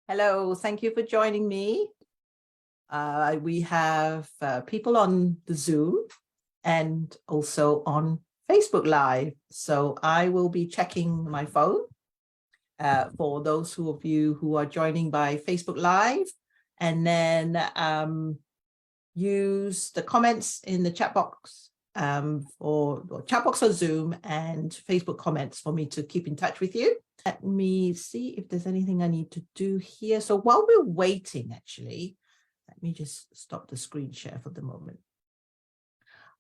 Hello, thank you for joining me. We have people on the Zoom and also on Facebook Live. So I will be checking my phone for those of you who are joining by Facebook Live, and then use the comments in the chat box or chat box on Zoom and Facebook comments for me to keep in touch with you. Let me see if there's anything I need to do here. So while we're waiting, actually, let me just stop the screen share for the moment.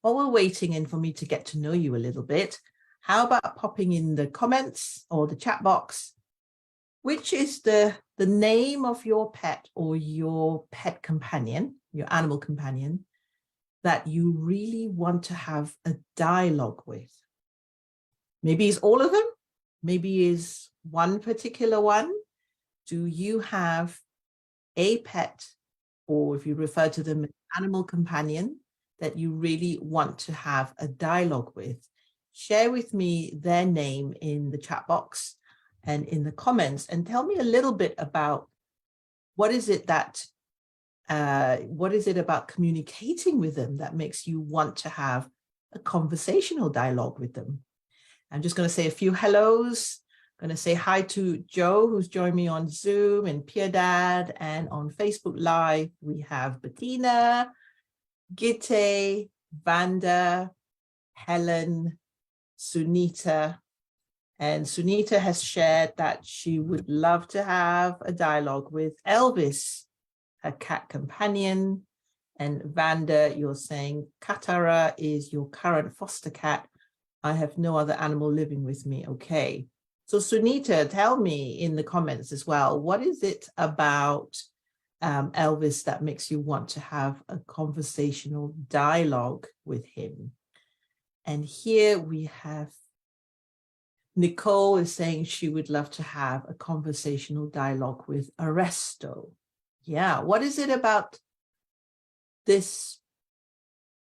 While we're waiting and for me to get to know you a little bit, how about popping in the comments or the chat box, which is the name of your pet or your pet companion, your animal companion, that you really want to have a dialogue with. Maybe it's all of them. Maybe is one particular one. Do you have a pet, or if you refer to them as animal companion, that you really want to have a dialogue with? Share with me their name in the chat box and in the comments, and tell me a little bit about what is it about communicating with them that makes you want to have a conversational dialogue with them. I'm just going to say a few hellos. I'm going to say hi to Joe, who's joined me on Zoom, and Pierre Dad, and on Facebook Live, we have Bettina, Gitte, Vanda, Helen, Sunita. And Sunita has shared that she would love to have a dialogue with Elvis, her cat companion. And Vanda, you're saying Katara is your current foster cat. I have no other animal living with me. Okay. So Sunita, tell me in the comments as well, what is it about Elvis that makes you want to have a conversational dialogue with him? And here we have Nicole is saying she would love to have a conversational dialogue with Arresto. Yeah, what is it about this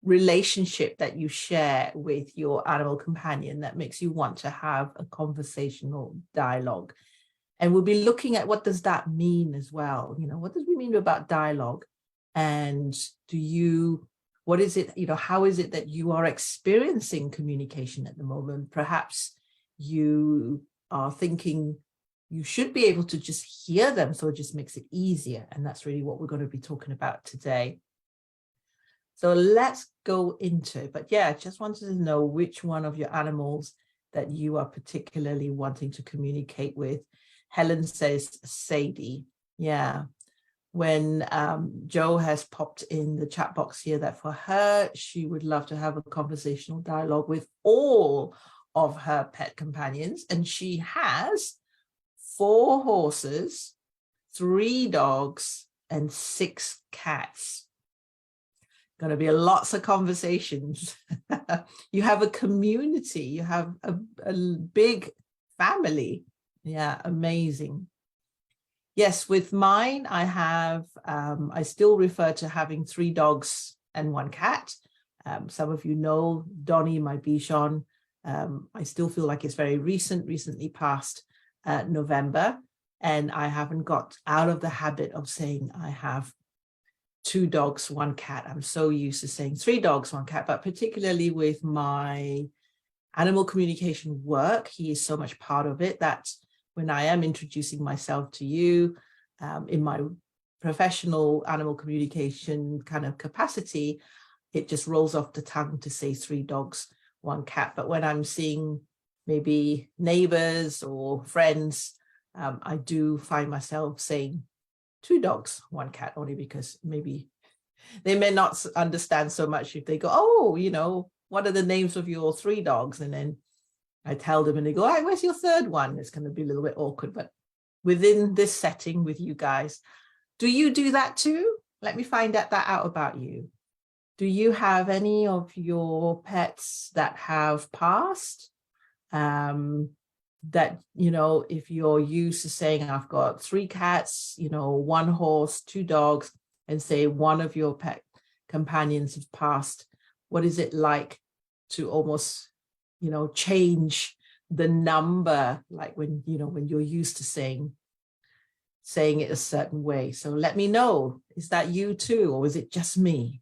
relationship that you share with your animal companion that makes you want to have a conversational dialogue? And we'll be looking at what does that mean as well. You know, what does we mean about dialogue? And what is it, how is it that you are experiencing communication at the moment? Perhaps you are thinking you should be able to just hear them, so it just makes it easier. And that's really what we're going to be talking about today. So let's go into it. But yeah, I just wanted to know which one of your animals that you are particularly wanting to communicate with. Helen says Sadie. Yeah. When Joe has popped in the chat box here that for her, she would love to have a conversational dialogue with all of her pet companions. And she has 4 horses, 3 dogs, and 6 cats. Going to be lots of conversations. You have a community, you have a big family. Yeah, amazing. Yes, with mine, I still refer to having 3 dogs and 1 cat. Some of you know Donnie, my Bichon. I still feel like it's very recently past November, and I haven't got out of the habit of saying I have 2 dogs, 1 cat. I'm so used to saying 3 dogs, 1 cat, but particularly with my animal communication work, he is so much part of it that when I am introducing myself to you in my professional animal communication kind of capacity, it just rolls off the tongue to say 3 dogs, 1 cat. But when I'm seeing maybe neighbors or friends, I do find myself saying 2 dogs, 1 cat, only because maybe they may not understand so much if they go, oh, what are the names of your 3 dogs? And then I tell them and they go, hey, where's your 3rd one? It's going to be a little bit awkward, but within this setting with you guys, do you do that too? Let me find that out about you. Do you have any of your pets that have passed? That, if you're used to saying, I've got 3 cats, 1 horse, 2 dogs, and say one of your pet companions have passed, what is it like to almost, change the number, like when you're used to saying saying it a certain way. So let me know, is that you too, or is it just me?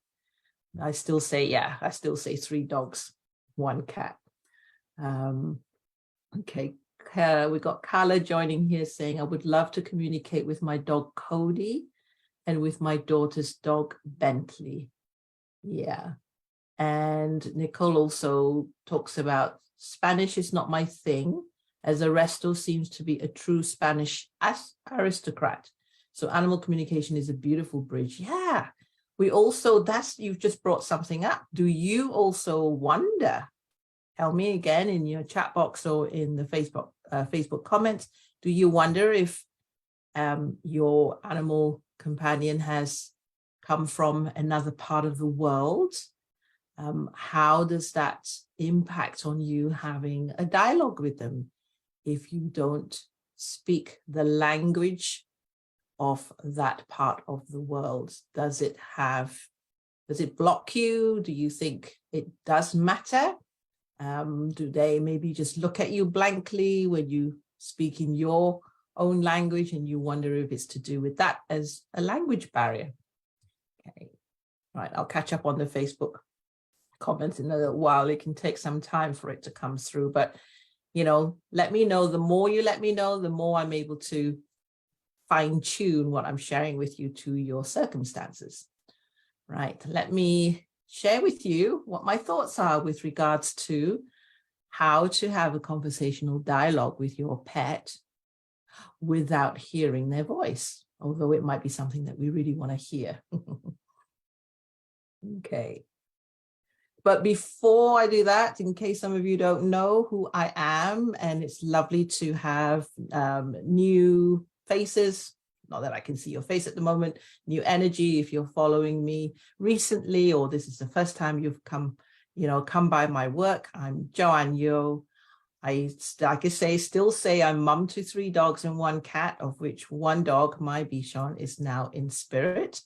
I still say, yeah, I still say 3 dogs, 1 cat. Okay, we got Carla joining here saying, I would love to communicate with my dog Cody and with my daughter's dog Bentley. Yeah. And Nicole also talks about Spanish is not my thing, as Arresto seems to be a true Spanish aristocrat. So animal communication is a beautiful bridge. Yeah. We also, you've just brought something up. Do you also wonder? Tell me again in your chat box or in the Facebook comments. Do you wonder if your animal companion has come from another part of the world? How does that impact on you having a dialogue with them if you don't speak the language of that part of the world? Does it block you? Do you think it does matter? Do they maybe just look at you blankly when you speak in your own language, and you wonder if it's to do with that as a language barrier? Okay, right, I'll catch up on the Facebook comments in a little while. It can take some time for it to come through, but let me know. The more you let me know, the more I'm able to fine tune what I'm sharing with you to your circumstances. Right, let me share with you what my thoughts are with regards to how to have a conversational dialogue with your pet without hearing their voice, although it might be something that we really want to hear. Okay. But before I do that, in case some of you don't know who I am, and it's lovely to have new faces, not that I can see your face at the moment, new energy. If you're following me recently, or this is the first time you've come by my work, I'm Joanne Yeoh. Still say I'm mum to 3 dogs and 1 cat, of which 1 dog, my Bichon, is now in spirit.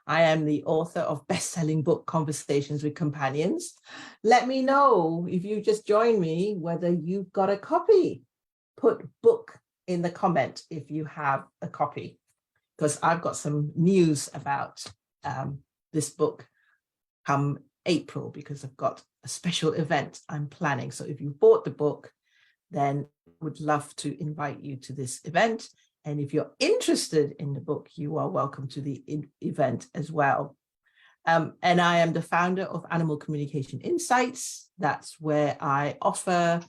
I am the author of best-selling book Conversations with Companions. Let me know if you just joined me whether you've got a copy. Put book in the comment if you have a copy, because I've got some news about this book come April, because I've got a special event I'm planning. So if you bought the book, then I would love to invite you to this event. And if you're interested in the book, you are welcome to the event as well. And I am the founder of Animal Communication Insights. That's where I offer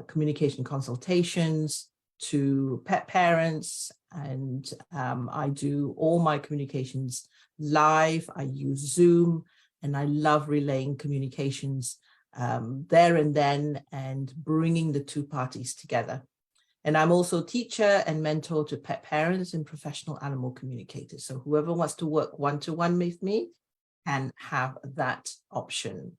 communication consultations to pet parents. And I do all my communications live. I use Zoom, and I love relaying communications there and then and bringing the 2 parties together. And I'm also teacher and mentor to pet parents and professional animal communicators. So whoever wants to work one-to-one with me can have that option.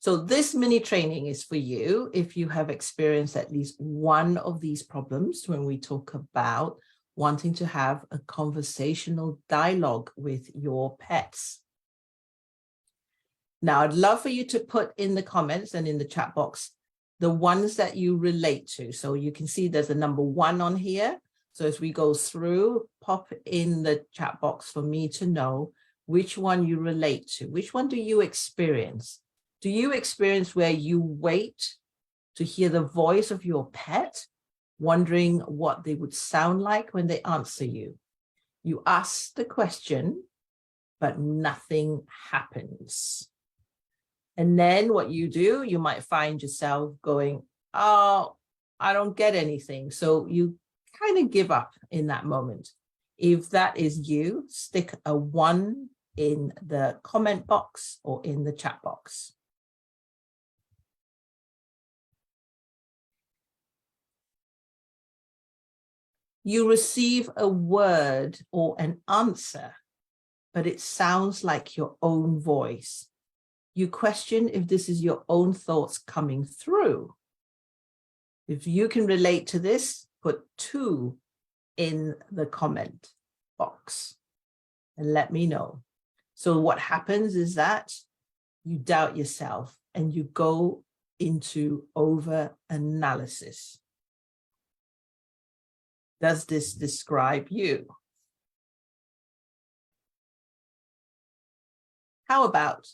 So this mini training is for you if you have experienced at least one of these problems when we talk about wanting to have a conversational dialogue with your pets. Now, I'd love for you to put in the comments and in the chat box the ones that you relate to. So you can see there's a number 1 on here. So as we go through, pop in the chat box for me to know which one you relate to. Which one do you experience? Do you experience where you wait to hear the voice of your pet, wondering what they would sound like when they answer you? You ask the question, but nothing happens. And then what you do, you might find yourself going, oh, I don't get anything. So you kind of give up in that moment. If that is you, stick a 1 in the comment box or in the chat box. You receive a word or an answer, but it sounds like your own voice. You question if this is your own thoughts coming through. If you can relate to this, put 2 in the comment box and let me know. So what happens is that you doubt yourself and you go into over analysis. Does this describe you? How about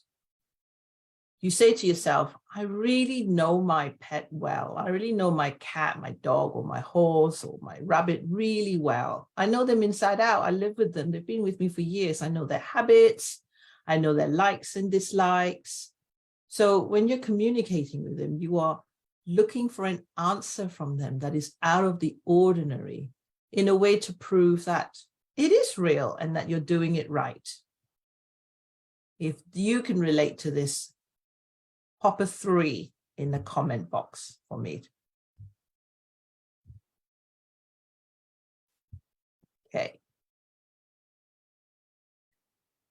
you say to yourself, I really know my pet well. I really know my cat, my dog, or my horse, or my rabbit really well. I know them inside out. I live with them. They've been with me for years. I know their habits. I know their likes and dislikes. So when you're communicating with them, you are looking for an answer from them that is out of the ordinary in a way to prove that it is real and that you're doing it right. If you can relate to this, pop a 3 in the comment box for me. Okay.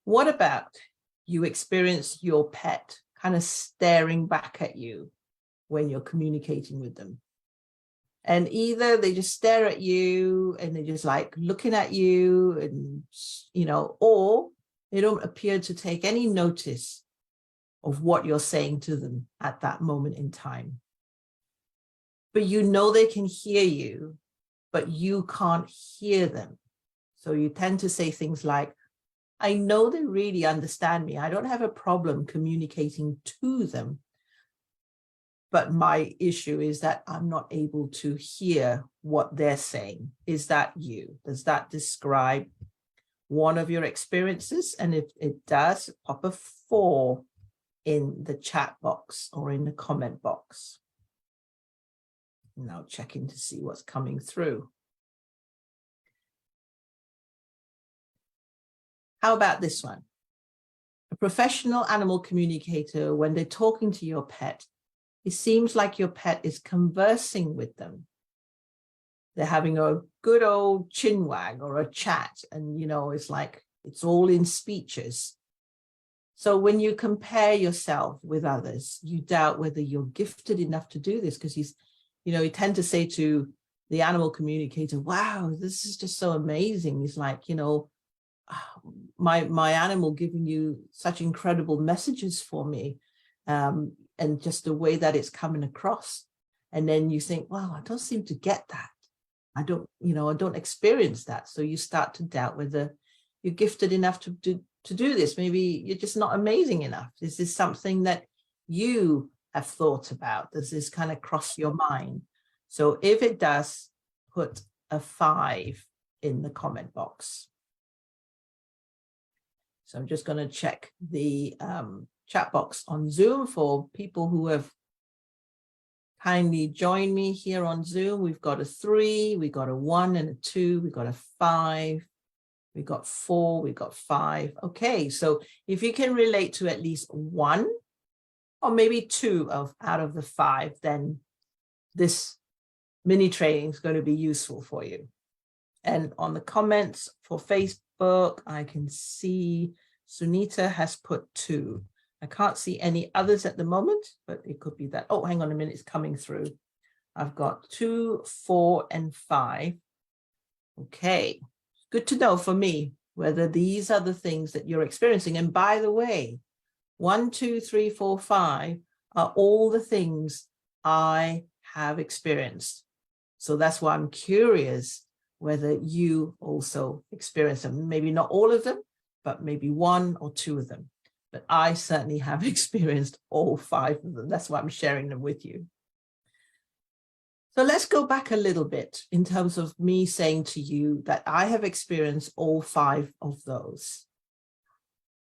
What about you experience your pet kind of staring back at you when you're communicating with them? And either they just stare at you and they're just like looking at you and, you know, or they don't appear to take any notice of what you're saying to them at that moment in time. But you know they can hear you, but you can't hear them. So you tend to say things like, I know they really understand me. I don't have a problem communicating to them. But my issue is that I'm not able to hear what they're saying. Is that you? Does that describe one of your experiences? And if it does, pop a 4 in the chat box or in the comment box. Now checking to see what's coming through. How about this one? A professional animal communicator, when they're talking to your pet, it seems like your pet is conversing with them. They're having a good old chin wag or a chat, and, you know, it's like it's all in speeches. So when you compare yourself with others, you doubt whether you're gifted enough to do this, because you tend to say to the animal communicator, wow, this is just so amazing. It's like, you know, my animal giving you such incredible messages for me, and just the way that it's coming across. And then you think, wow, I don't seem to get that. I don't experience that. So you start to doubt whether you're gifted enough to do this. Maybe you're just not amazing enough. Is this something that you have thought about? Does this kind of cross your mind? So if it does, put a 5 in the comment box. So I'm just going to check the chat box on Zoom for people who have kindly joined me here on Zoom. We've got a 3, we got a 1 and a 2, we got a 5, we got 4, we got 5. Okay, so if you can relate to at least 1 or maybe 2 out of the 5, then this mini training is going to be useful for you. And on the comments for Facebook, I can see Sunita has put 2. I can't see any others at the moment, but it could be that. Oh, hang on a minute, it's coming through. I've got 2, 4, and 5. Okay, good to know for me whether these are the things that you're experiencing. And by the way, 1, 2, 3, 4, 5 are all the things I have experienced. So that's why I'm curious whether you also experience them. Maybe not all of them, but maybe 1 or 2 of them. But I certainly have experienced all 5 of them. That's why I'm sharing them with you. So let's go back a little bit in terms of me saying to you that I have experienced all 5 of those.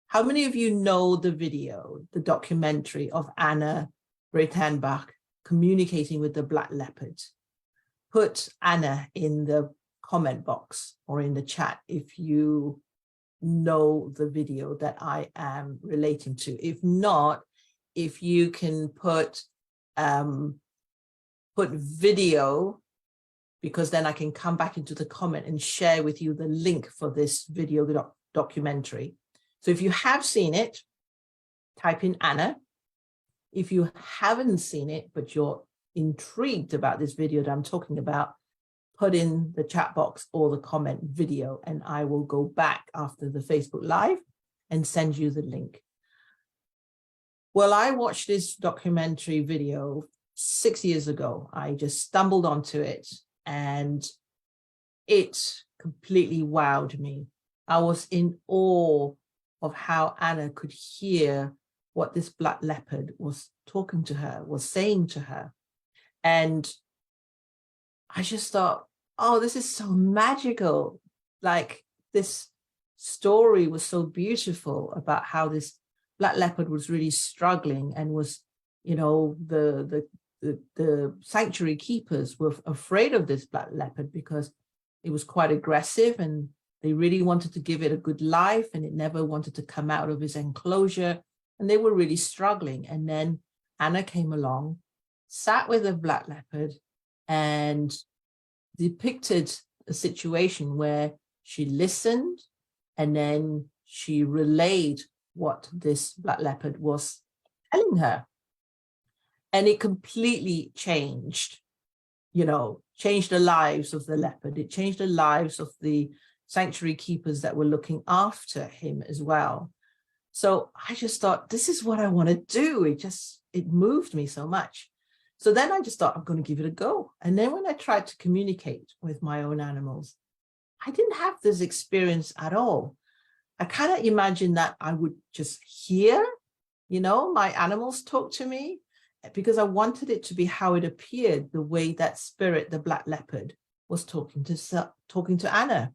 How many of you know the video, the documentary of Anna Breitenbach communicating with the black leopard? Put Anna in the comment box or in the chat if you know the video that I am relating to. If not, if you can put video, because then I can come back into the comment and share with you the link for this video documentary. So if you have seen it, type in Anna. If you haven't seen it, but you're intrigued about this video that I'm talking about, put in the chat box or the comment video, and I will go back after the Facebook Live and send you the link. Well, I watched this documentary video 6 years ago. I just stumbled onto it, and it completely wowed me. I was in awe of how Anna could hear what this black leopard was talking to her, was saying to her. And I just thought, oh, this is so magical. Like, this story was so beautiful about how this black leopard was really struggling and was, you know, the sanctuary keepers were afraid of this black leopard because it was quite aggressive and they really wanted to give it a good life and it never wanted to come out of its enclosure. And they were really struggling. And then Anna came along, sat with a black leopard and depicted a situation where she listened and then she relayed what this black leopard was telling her. And it completely changed, you know, changed the lives of the leopard. It changed the lives of the sanctuary keepers that were looking after him as well. So I just thought, this is what I want to do. It moved me so much. So then I just thought, I'm going to give it a go. And then when I tried to communicate with my own animals, I didn't have this experience at all. I kind of imagined that I would just hear, you know, my animals talk to me, because I wanted it to be how it appeared, the way that spirit, the black leopard, was talking to Anna.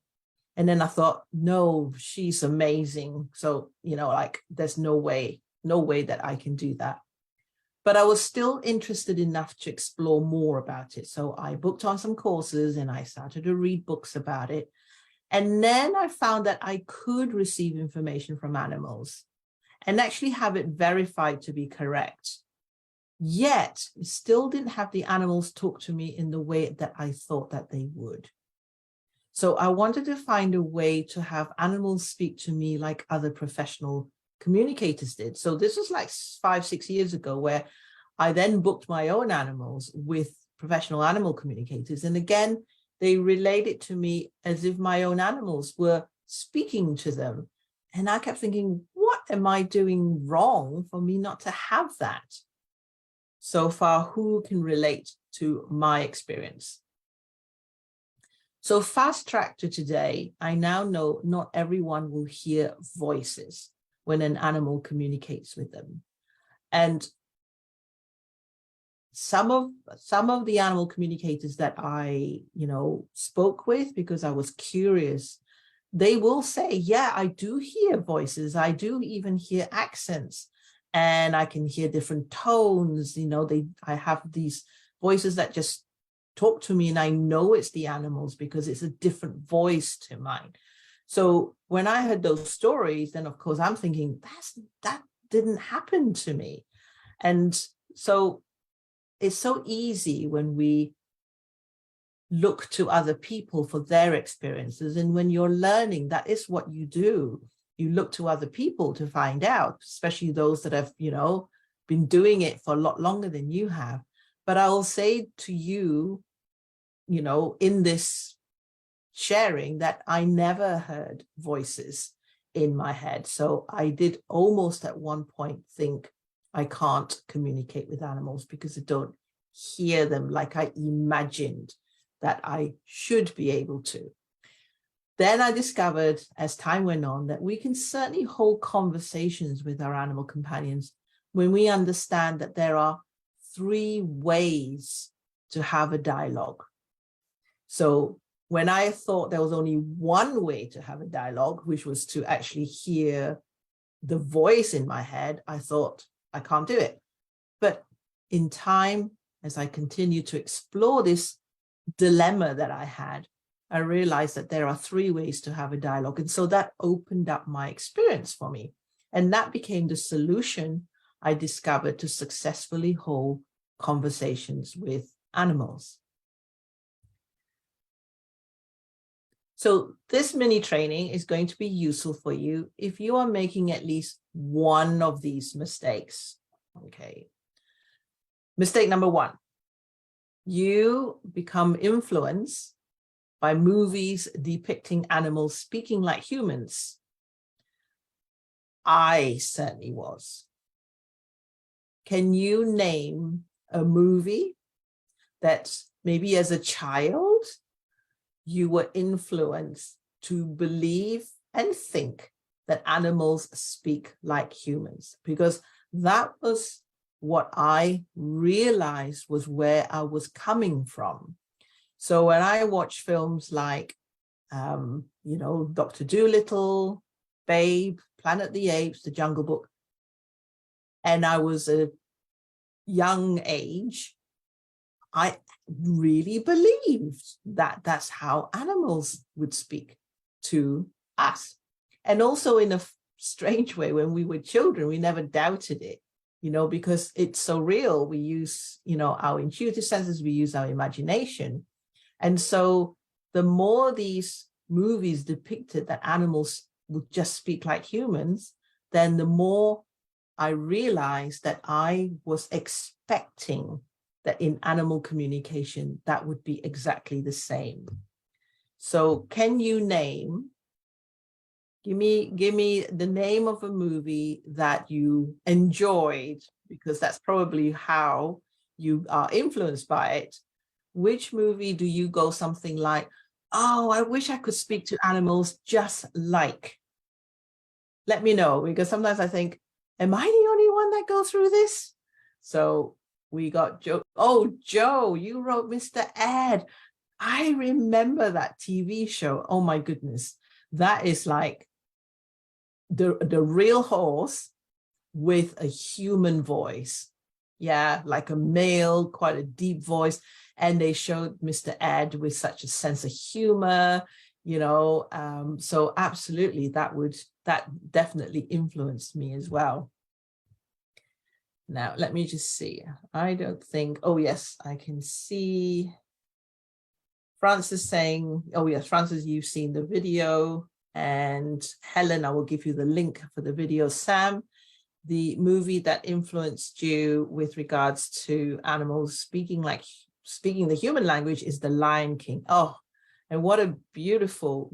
And then I thought, no, she's amazing. So, you know, like, there's no way that I can do that. But I was still interested enough to explore more about it. So I booked on some courses and I started to read books about it. And then I found that I could receive information from animals and actually have it verified to be correct. Yet, still didn't have the animals talk to me in the way that I thought that they would. So I wanted to find a way to have animals speak to me like other professional communicators did. So this was like 5-6 years ago, where I then booked my own animals with professional animal communicators. And again, they relayed it to me as if my own animals were speaking to them. And I kept thinking, what am I doing wrong for me not to have that? So far, who can relate to my experience? So fast track to today, I now know not everyone will hear voices when an animal communicates with them. And some of the animal communicators that I, you know, spoke with, because I was curious, they will say, yeah, I do hear voices. I do even hear accents. And I can hear different tones, you know, I have these voices that just talk to me and I know it's the animals because it's a different voice to mine. So when I heard those stories, then of course I'm thinking, that didn't happen to me. And so it's so easy when we look to other people for their experiences. And when you're learning, that is what you do. You look to other people to find out, especially those that have, you know, been doing it for a lot longer than you have. But I will say to you, you know, in this sharing, that I never heard voices in my head. So I did almost at one point think I can't communicate with animals because I don't hear them like I imagined that I should be able to. Then I discovered, as time went on, that we can certainly hold conversations with our animal companions when we understand that there are 3 ways to have a dialogue. So when I thought there was only one way to have a dialogue, which was to actually hear the voice in my head, I thought, I can't do it. But in time, as I continued to explore this dilemma that I had, I realized that there are 3 ways to have a dialogue. And so that opened up my experience for me. And that became the solution I discovered to successfully hold conversations with animals. So this mini training is going to be useful for you if you are making at least one of these mistakes. Okay. Mistake number 1, you become influenced by movies depicting animals speaking like humans. I certainly was. Can you name a movie that maybe as a child you were influenced to believe and think that animals speak like humans, because that was what I realized was where I was coming from. So when I watch films like, Dr. Dolittle, Babe, Planet of the Apes, The Jungle Book, and I was a young age, I really believed that that's how animals would speak to us. And also in a strange way, when we were children, we never doubted it, because it's so real. We use, our intuitive senses, we use our imagination. And so the more these movies depicted that animals would just speak like humans, then the more I realized that I was expecting that in animal communication, that would be exactly the same. So can you give me the name of a movie that you enjoyed, because that's probably how you are influenced by it. Which movie do you go something like, oh, I wish I could speak to animals just like? Let me know, because sometimes I think, am I the only one that goes through this? So we got Joe. Oh, Joe, you wrote Mr. Ed. I remember that TV show. Oh my goodness. That is like the real horse with a human voice. Yeah, like a male, quite a deep voice. And they showed Mr. Ed with such a sense of humor, so absolutely that definitely influenced me as well. Now, let me just see. I don't think, oh yes, I can see Francis saying, oh yes, Francis, you've seen the video. And Helen, I will give you the link for the video. Sam, the movie that influenced you with regards to animals speaking the human language is The Lion King. Oh, and what a beautiful,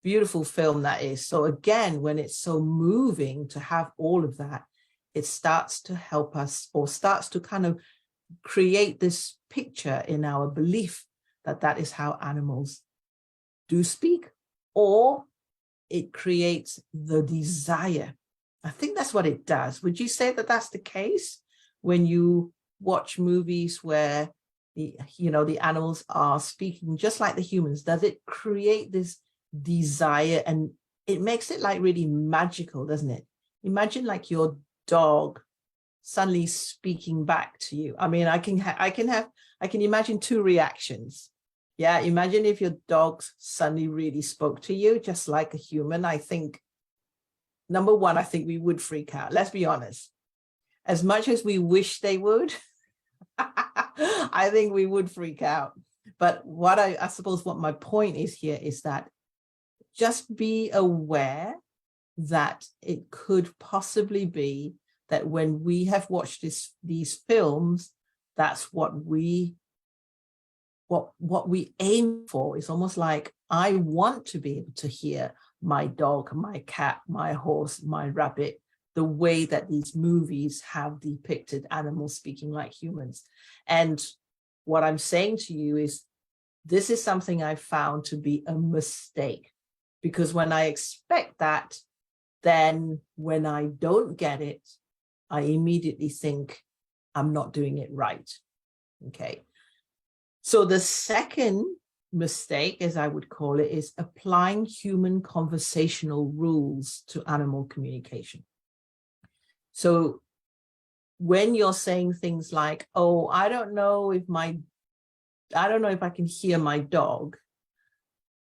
beautiful film that is. So again, when it's so moving to have all of that, it starts to help us, or starts to kind of create this picture in our belief that that is how animals do speak, or it creates the desire. I think that's what it does. Would you say that that's the case when you watch movies where the animals are speaking just like the humans? Does it create this desire, and it makes it like really magical, doesn't it? Imagine like your dog suddenly speaking back to you. I mean, I can imagine two reactions. Yeah, imagine if your dog suddenly really spoke to you just like a human. I think, number one, I think we would freak out. Let's be honest. As much as we wish they would, I think we would freak out. But what I suppose what my point is here is that just be aware that it could possibly be that when we have watched these films, that's what we aim for. Is almost like, I want to be able to hear my dog, my cat, my horse, my rabbit, the way that these movies have depicted animals speaking like humans. And what I'm saying to you is, this is something I found to be a mistake, because when I expect that, then when I don't get it, I immediately think I'm not doing it right. Okay. So the second mistake, as I would call it, is applying human conversational rules to animal communication. So when you're saying things like, oh, I don't know if I can hear my dog.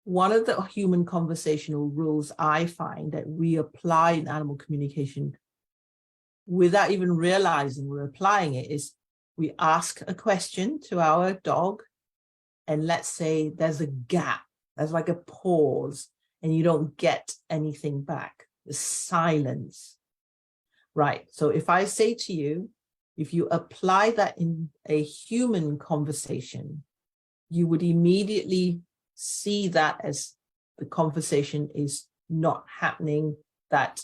One of the human conversational rules I find that we apply in animal communication without even realizing we're applying it is, we ask a question to our dog, and let's say there's a gap, there's like a pause, and you don't get anything back. The silence. Right. So if I say to you, if you apply that in a human conversation, you would immediately see that as the conversation is not happening, that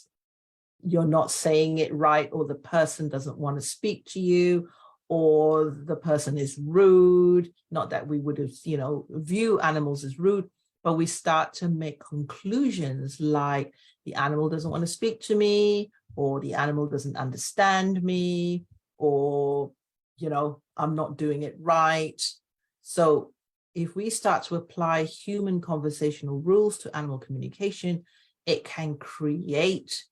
you're not saying it right, or the person doesn't want to speak to you, or the person is rude. Not that we would have, view animals as rude, but we start to make conclusions like the animal doesn't want to speak to me, or the animal doesn't understand me, or, I'm not doing it right. So if we start to apply human conversational rules to animal communication, it can create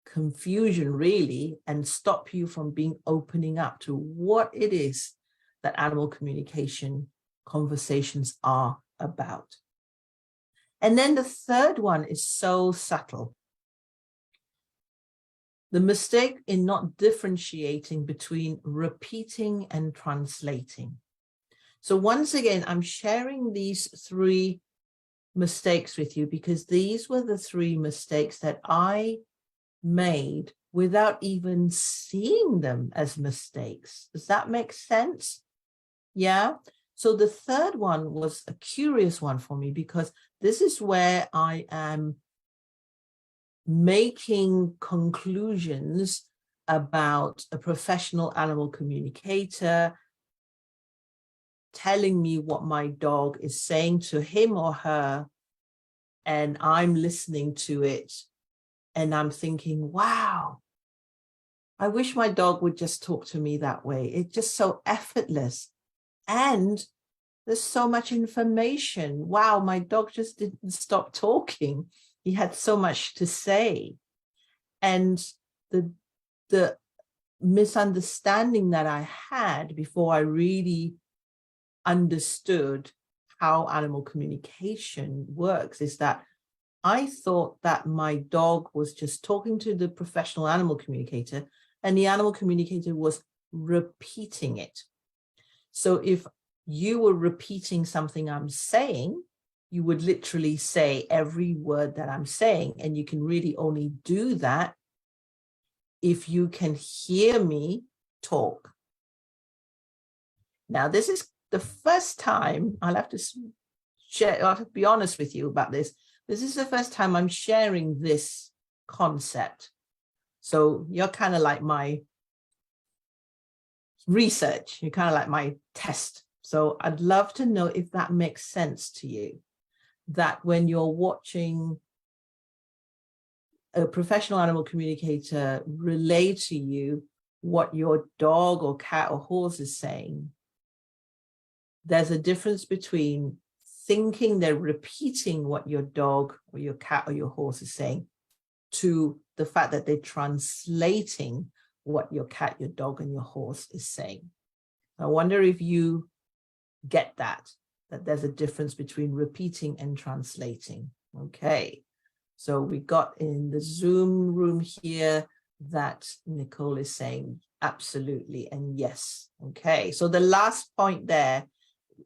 confusion, really, and stop you from opening up to what it is that animal communication conversations are about. And then the third one is so subtle. The mistake in not differentiating between repeating and translating. So once again, I'm sharing these three mistakes with you because these were the three mistakes that I made without even seeing them as mistakes. Does that make sense? Yeah. So the third one was a curious one for me because this is where I am making conclusions about a professional animal communicator telling me what my dog is saying to him or her, and I'm listening to it and I'm thinking, wow, I wish my dog would just talk to me that way. It's just so effortless. And there's so much information. Wow, my dog just didn't stop talking. He had so much to say. And the misunderstanding that I had before I really understood how animal communication works is that I thought that my dog was just talking to the professional animal communicator and the animal communicator was repeating it. So if you were repeating something I'm saying, you would literally say every word that I'm saying. And you can really only do that if you can hear me talk. Now, this is the first time I'll have to be honest with you about this. This is the first time I'm sharing this concept. So you're kind of like my research. You're kind of like my test. So I'd love to know if that makes sense to you, that when you're watching a professional animal communicator relay to you what your dog or cat or horse is saying, there's a difference between thinking they're repeating what your dog or your cat or your horse is saying to the fact that they're translating what your cat, your dog, and your horse is saying. I wonder if you get that there's a difference between repeating and translating. Okay, so we got in the Zoom room here that Nicole is saying absolutely and yes. Okay, so the last point there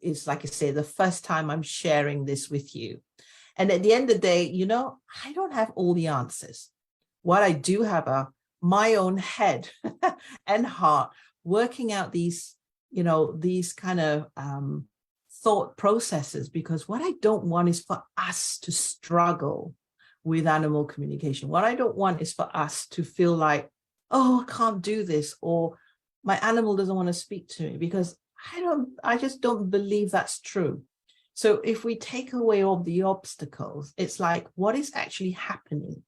is, like I say, the first time I'm sharing this with you. And at the end of the day, I don't have all the answers. What I do have are my own head and heart working out these, these kind of thought processes, because what I don't want is for us to struggle with animal communication. What I don't want is for us to feel like, oh, I can't do this, or my animal doesn't want to speak to me, because I just don't believe that's true. So if we take away all the obstacles, it's like, what is actually happening?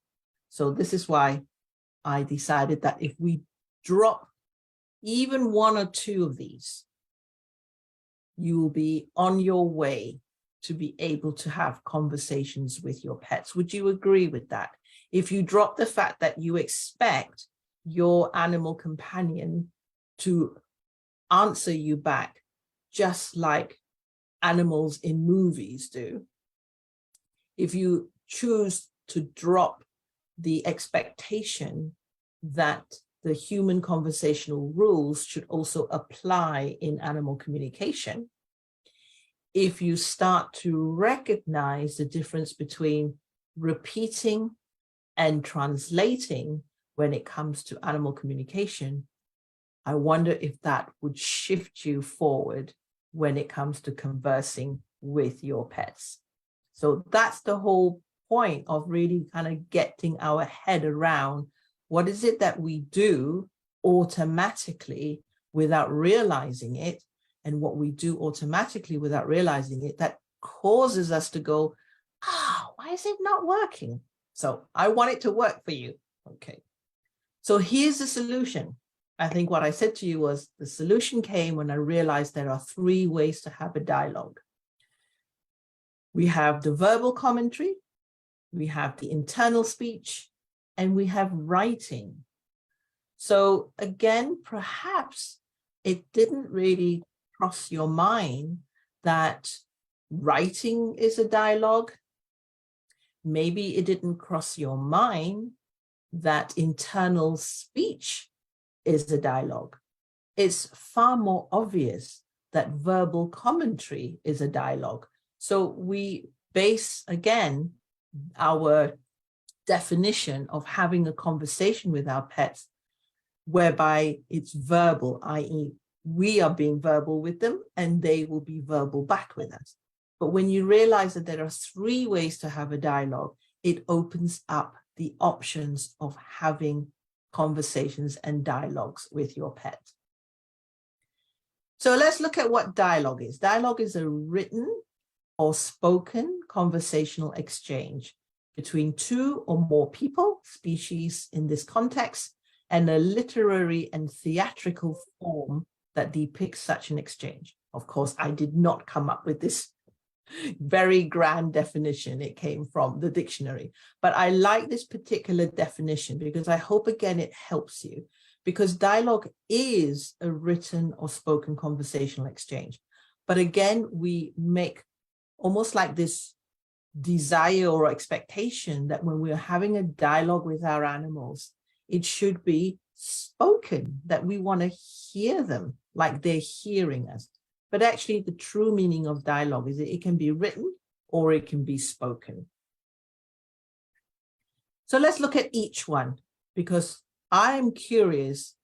So this is why I decided that if we drop even one or two of these, you will be on your way to be able to have conversations with your pets. Would you agree with that? If you drop the fact that you expect your animal companion to answer you back just like animals in movies do, if you choose to drop the expectation that the human conversational rules should also apply in animal communication, if you start to recognize the difference between repeating and translating when it comes to animal communication, I wonder if that would shift you forward when it comes to conversing with your pets. So that's the whole point of really kind of getting our head around what is it that we do automatically without realizing it, and what we do automatically without realizing it, that causes us to go, why is it not working? So I want it to work for you. Okay. So here's the solution. I think what I said to you was the solution came when I realized there are 3 ways to have a dialogue. We have the verbal commentary, we have the internal speech, and we have writing. So again, perhaps it didn't really cross your mind that writing is a dialogue. Maybe it didn't cross your mind that internal speech is a dialogue. It's far more obvious that verbal commentary is a dialogue. So we base, again, our definition of having a conversation with our pets whereby it's verbal, i.e., we are being verbal with them and they will be verbal back with us. But when you realize that there are 3 ways to have a dialogue, it opens up the options of having conversations and dialogues with your pet. So let's look at what dialogue is. Dialogue is a written or spoken conversational exchange between 2 or more people, species in this context, and a literary and theatrical form that depicts such an exchange. Of course, I did not come up with this very grand definition. It came from the dictionary. But I like this particular definition because I hope, again, it helps you. Because dialogue is a written or spoken conversational exchange. But again, we make almost like this desire or expectation that when we're having a dialogue with our animals, it should be spoken, that we want to hear them like they're hearing us. But actually, the true meaning of dialogue is that it can be written or it can be spoken. So let's look at each one, because I'm curious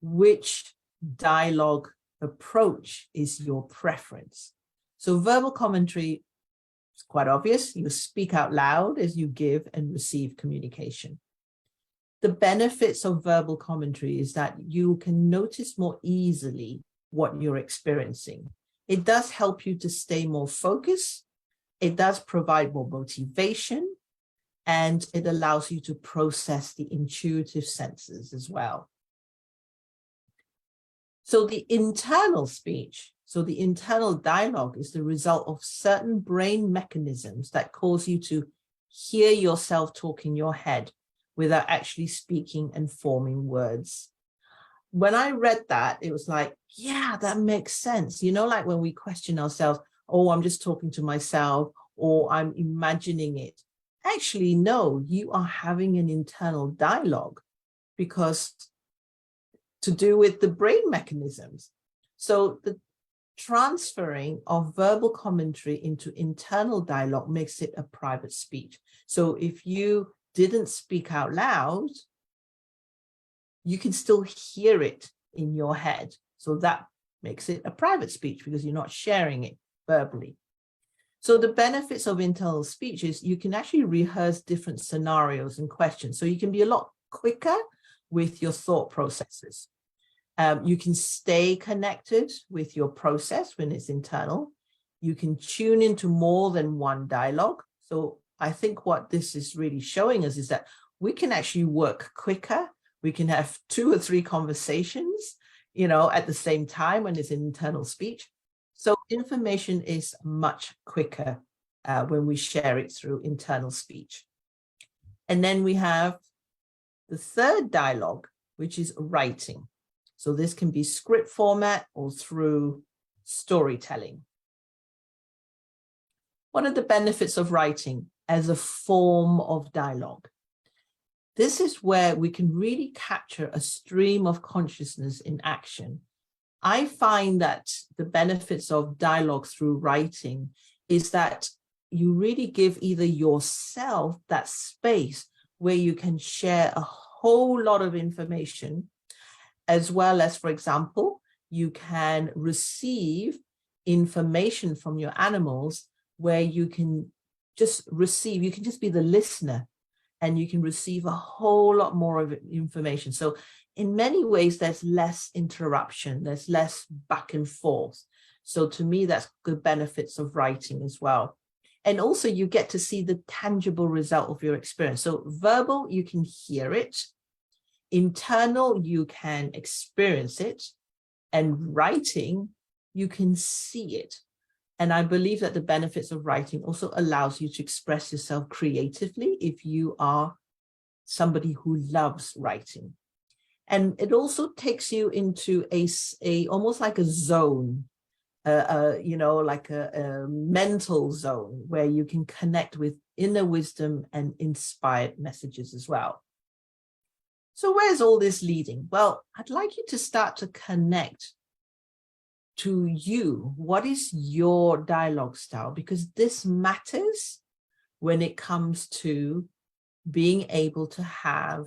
which dialogue approach is your preference. So verbal commentary, it's quite obvious. You speak out loud as you give and receive communication. The benefits of verbal commentary is that you can notice more easily what you're experiencing. It does help you to stay more focused. It does provide more motivation, and it allows you to process the intuitive senses as well. So the internal speech, so the internal dialogue is the result of certain brain mechanisms that cause you to hear yourself talk in your head without actually speaking and forming words. When I read that, it was like, yeah, that makes sense. You know, like when we question ourselves, oh, I'm just talking to myself, or I'm imagining it. Actually, no, you are having an internal dialogue because to do with the brain mechanisms. So the transferring of verbal commentary into internal dialogue makes it a private speech. So if you didn't speak out loud, you can still hear it in your head. So that makes it a private speech because you're not sharing it verbally. So the benefits of internal speech is you can actually rehearse different scenarios and questions. So you can be a lot quicker with your thought processes. You can stay connected with your process when it's internal. You can tune into more than one dialogue. So I think what this is really showing us is that we can actually work quicker. We can have 2 or 3 conversations, you know, at the same time when it's an internal speech. So information is much quicker when we share it through internal speech. And then we have the third dialogue, which is writing. So this can be script format or through storytelling. What are the benefits of writing as a form of dialogue? This is where we can really capture a stream of consciousness in action. I find that the benefits of dialogue through writing is that you really give either yourself that space where you can share a whole lot of information, as well as, for example, you can receive information from your animals where you can just receive, you can just be the listener and you can receive a whole lot more of information. So in many ways, there's less interruption, there's less back and forth. So to me, that's good benefits of writing as well. And also you get to see the tangible result of your experience. So verbal, you can hear it. Internal, you can experience it. And writing, you can see it. And I believe that the benefits of writing also allows you to express yourself creatively if you are somebody who loves writing. And it also takes you into a almost like a zone, you know, like a mental zone where you can connect with inner wisdom and inspired messages as well. So where's all this leading? Well, I'd like you to start to connect to you. What is your dialogue style? Because this matters when it comes to being able to have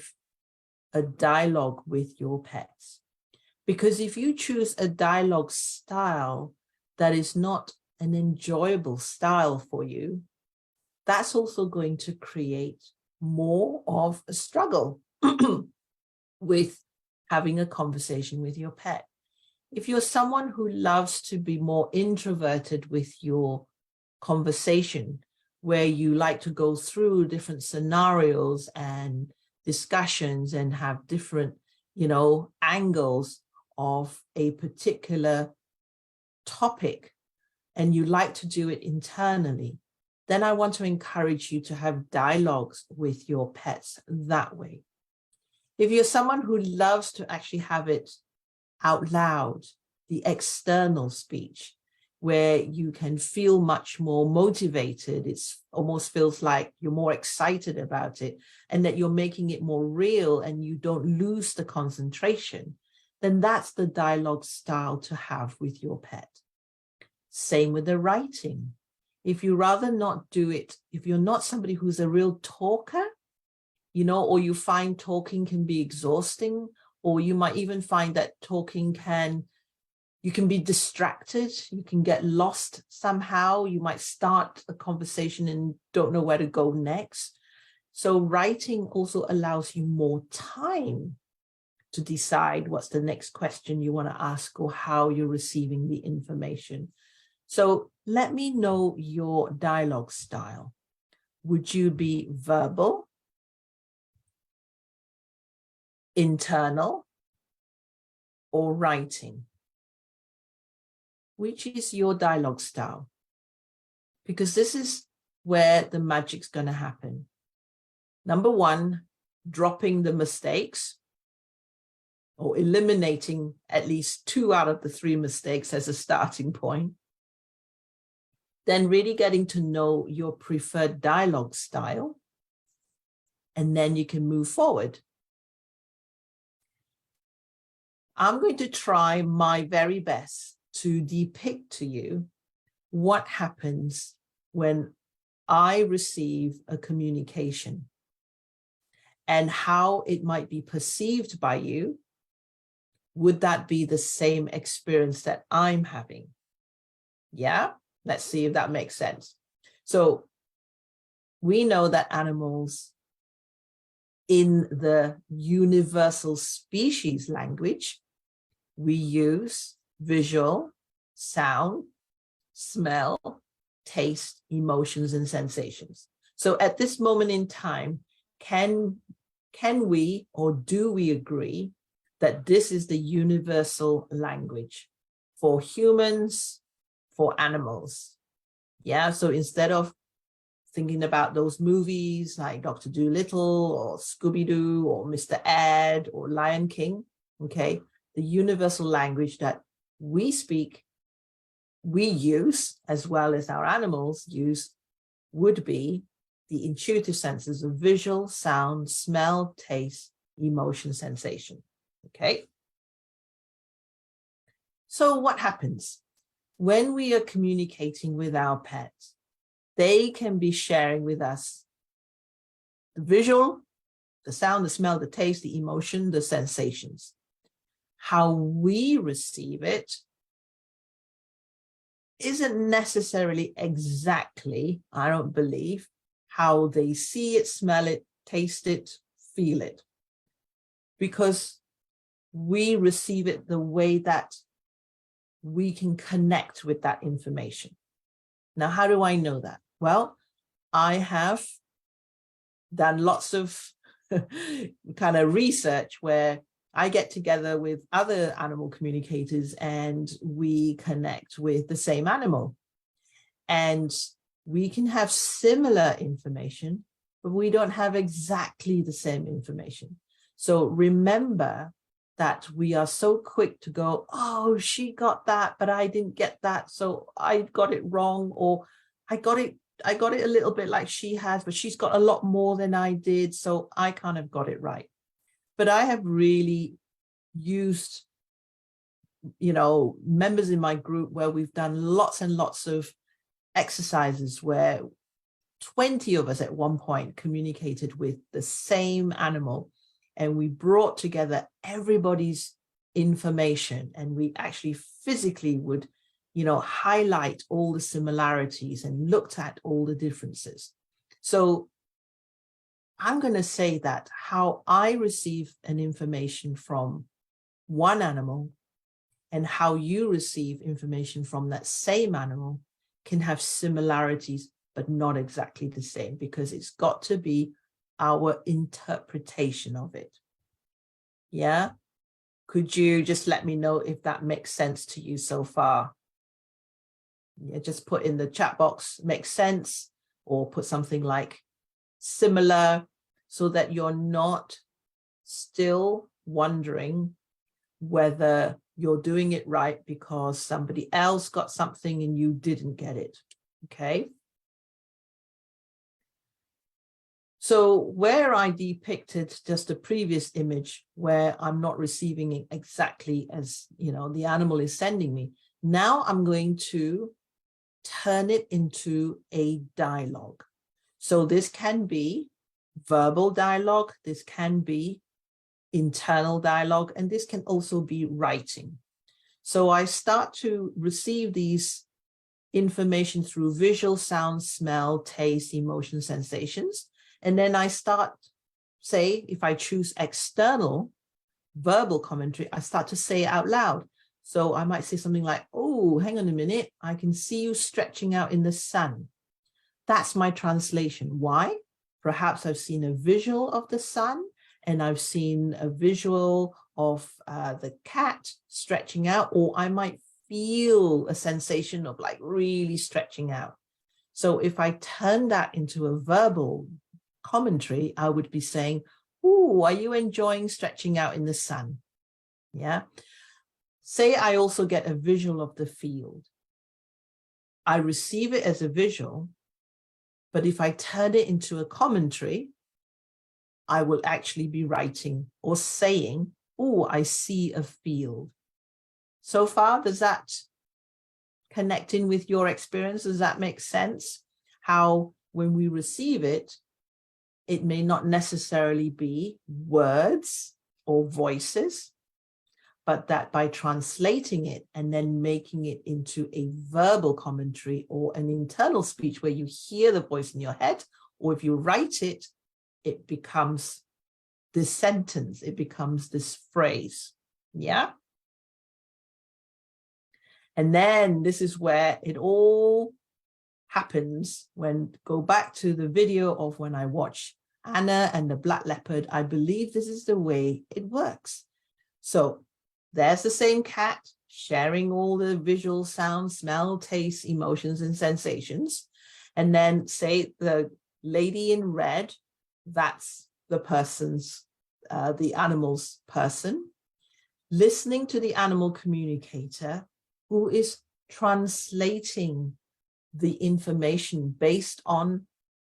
a dialogue with your pets. Because if you choose a dialogue style that is not an enjoyable style for you, that's also going to create more of a struggle with having a conversation with your pet. If you're someone who loves to be more introverted with your conversation, where you like to go through different scenarios and discussions and have different, you know, angles of a particular topic, and you like to do it internally, then I want to encourage you to have dialogues with your pets that way. If you're someone who loves to actually have it out loud, the external speech, where you can feel much more motivated, it almost feels like you're more excited about it and that you're making it more real and you don't lose the concentration, then that's the dialogue style to have with your pet. Same with the writing. If you rather not do it, if you're not somebody who's a real talker, you know, or you find talking can be exhausting, or you might even find that talking you can be distracted, you can get lost somehow, you might start a conversation and don't know where to go next. So writing also allows you more time to decide what's the next question you want to ask or how you're receiving the information. So let me know your dialogue style. Would you be verbal, internal, or writing? Which is your dialogue style? Because this is where the magic's going to happen. Number one, dropping the mistakes or eliminating at least 2 out of the 3 mistakes as a starting point. Then really getting to know your preferred dialogue style. And then you can move forward. I'm going to try my very best to depict to you what happens when I receive a communication and how it might be perceived by you. Would that be the same experience that I'm having? Yeah, let's see if that makes sense. So we know that animals in the universal species language, we use visual, sound, smell, taste, emotions, and sensations. So at this moment in time, can we or do we agree that this is the universal language for humans, for animals? Yeah, so instead of thinking about those movies like Dr. Dolittle or Scooby-Doo or Mr. Ed or Lion King, okay, the universal language that we speak, we use, as well as our animals use, would be the intuitive senses of visual, sound, smell, taste, emotion, sensation. Okay. So what happens when we are communicating with our pets? They can be sharing with us the visual, the sound, the smell, the taste, the emotion, the sensations. How we receive it isn't necessarily exactly, I don't believe, how they see it, smell it, taste it, feel it, because we receive it the way that we can connect with that information. Now, how do I know that? Well, I have done lots of kind of research where I get together with other animal communicators and we connect with the same animal. And we can have similar information, but we don't have exactly the same information. So remember that we are so quick to go, oh, she got that, but I didn't get that, so I got it wrong, or I got it a little bit like she has, but she's got a lot more than I did, so I kind of got it right. But I have really used, members in my group where we've done lots and lots of exercises where 20 of us at one point communicated with the same animal, and we brought together everybody's information, and we actually physically would, highlight all the similarities and looked at all the differences. So I'm going to say that how I receive an information from one animal and how you receive information from that same animal can have similarities, but not exactly the same, because it's got to be our interpretation of it. Yeah. Could you just let me know if that makes sense to you so far? Yeah, just put in the chat box, makes sense, or put something like similar, so that you're not still wondering whether you're doing it right because somebody else got something and you didn't get it. Okay. So where I depicted just a previous image where I'm not receiving it exactly as, the animal is sending me, now I'm going to turn it into a dialogue. So this can be verbal dialogue, this can be internal dialogue, and this can also be writing. So I start to receive these information through visual, sound, smell, taste, emotion, sensations. And then I start, say, if I choose external verbal commentary, I start to say it out loud. So I might say something like, oh, hang on a minute, I can see you stretching out in the sun. That's my translation. Why? Perhaps I've seen a visual of the sun, and I've seen a visual of the cat stretching out, or I might feel a sensation of like really stretching out. So if I turn that into a verbal commentary, I would be saying, oh, are you enjoying stretching out in the sun? Yeah. Say I also get a visual of the field. I receive it as a visual, but if I turn it into a commentary, I will actually be writing or saying, oh, I see a field. So far, does that connect in with your experience? Does that make sense? How when we receive it, it may not necessarily be words or voices, but that by translating it and then making it into a verbal commentary or an internal speech where you hear the voice in your head, or if you write it, it becomes this sentence, it becomes this phrase. Yeah. And then this is where it all happens. When go back to the video of when I watch Anna and the Black Leopard, I believe this is the way it works. So there's the same cat sharing all the visual, sound, smell, taste, emotions, and sensations. And then say the lady in red, that's the person's, the animal's person, listening to the animal communicator who is translating the information based on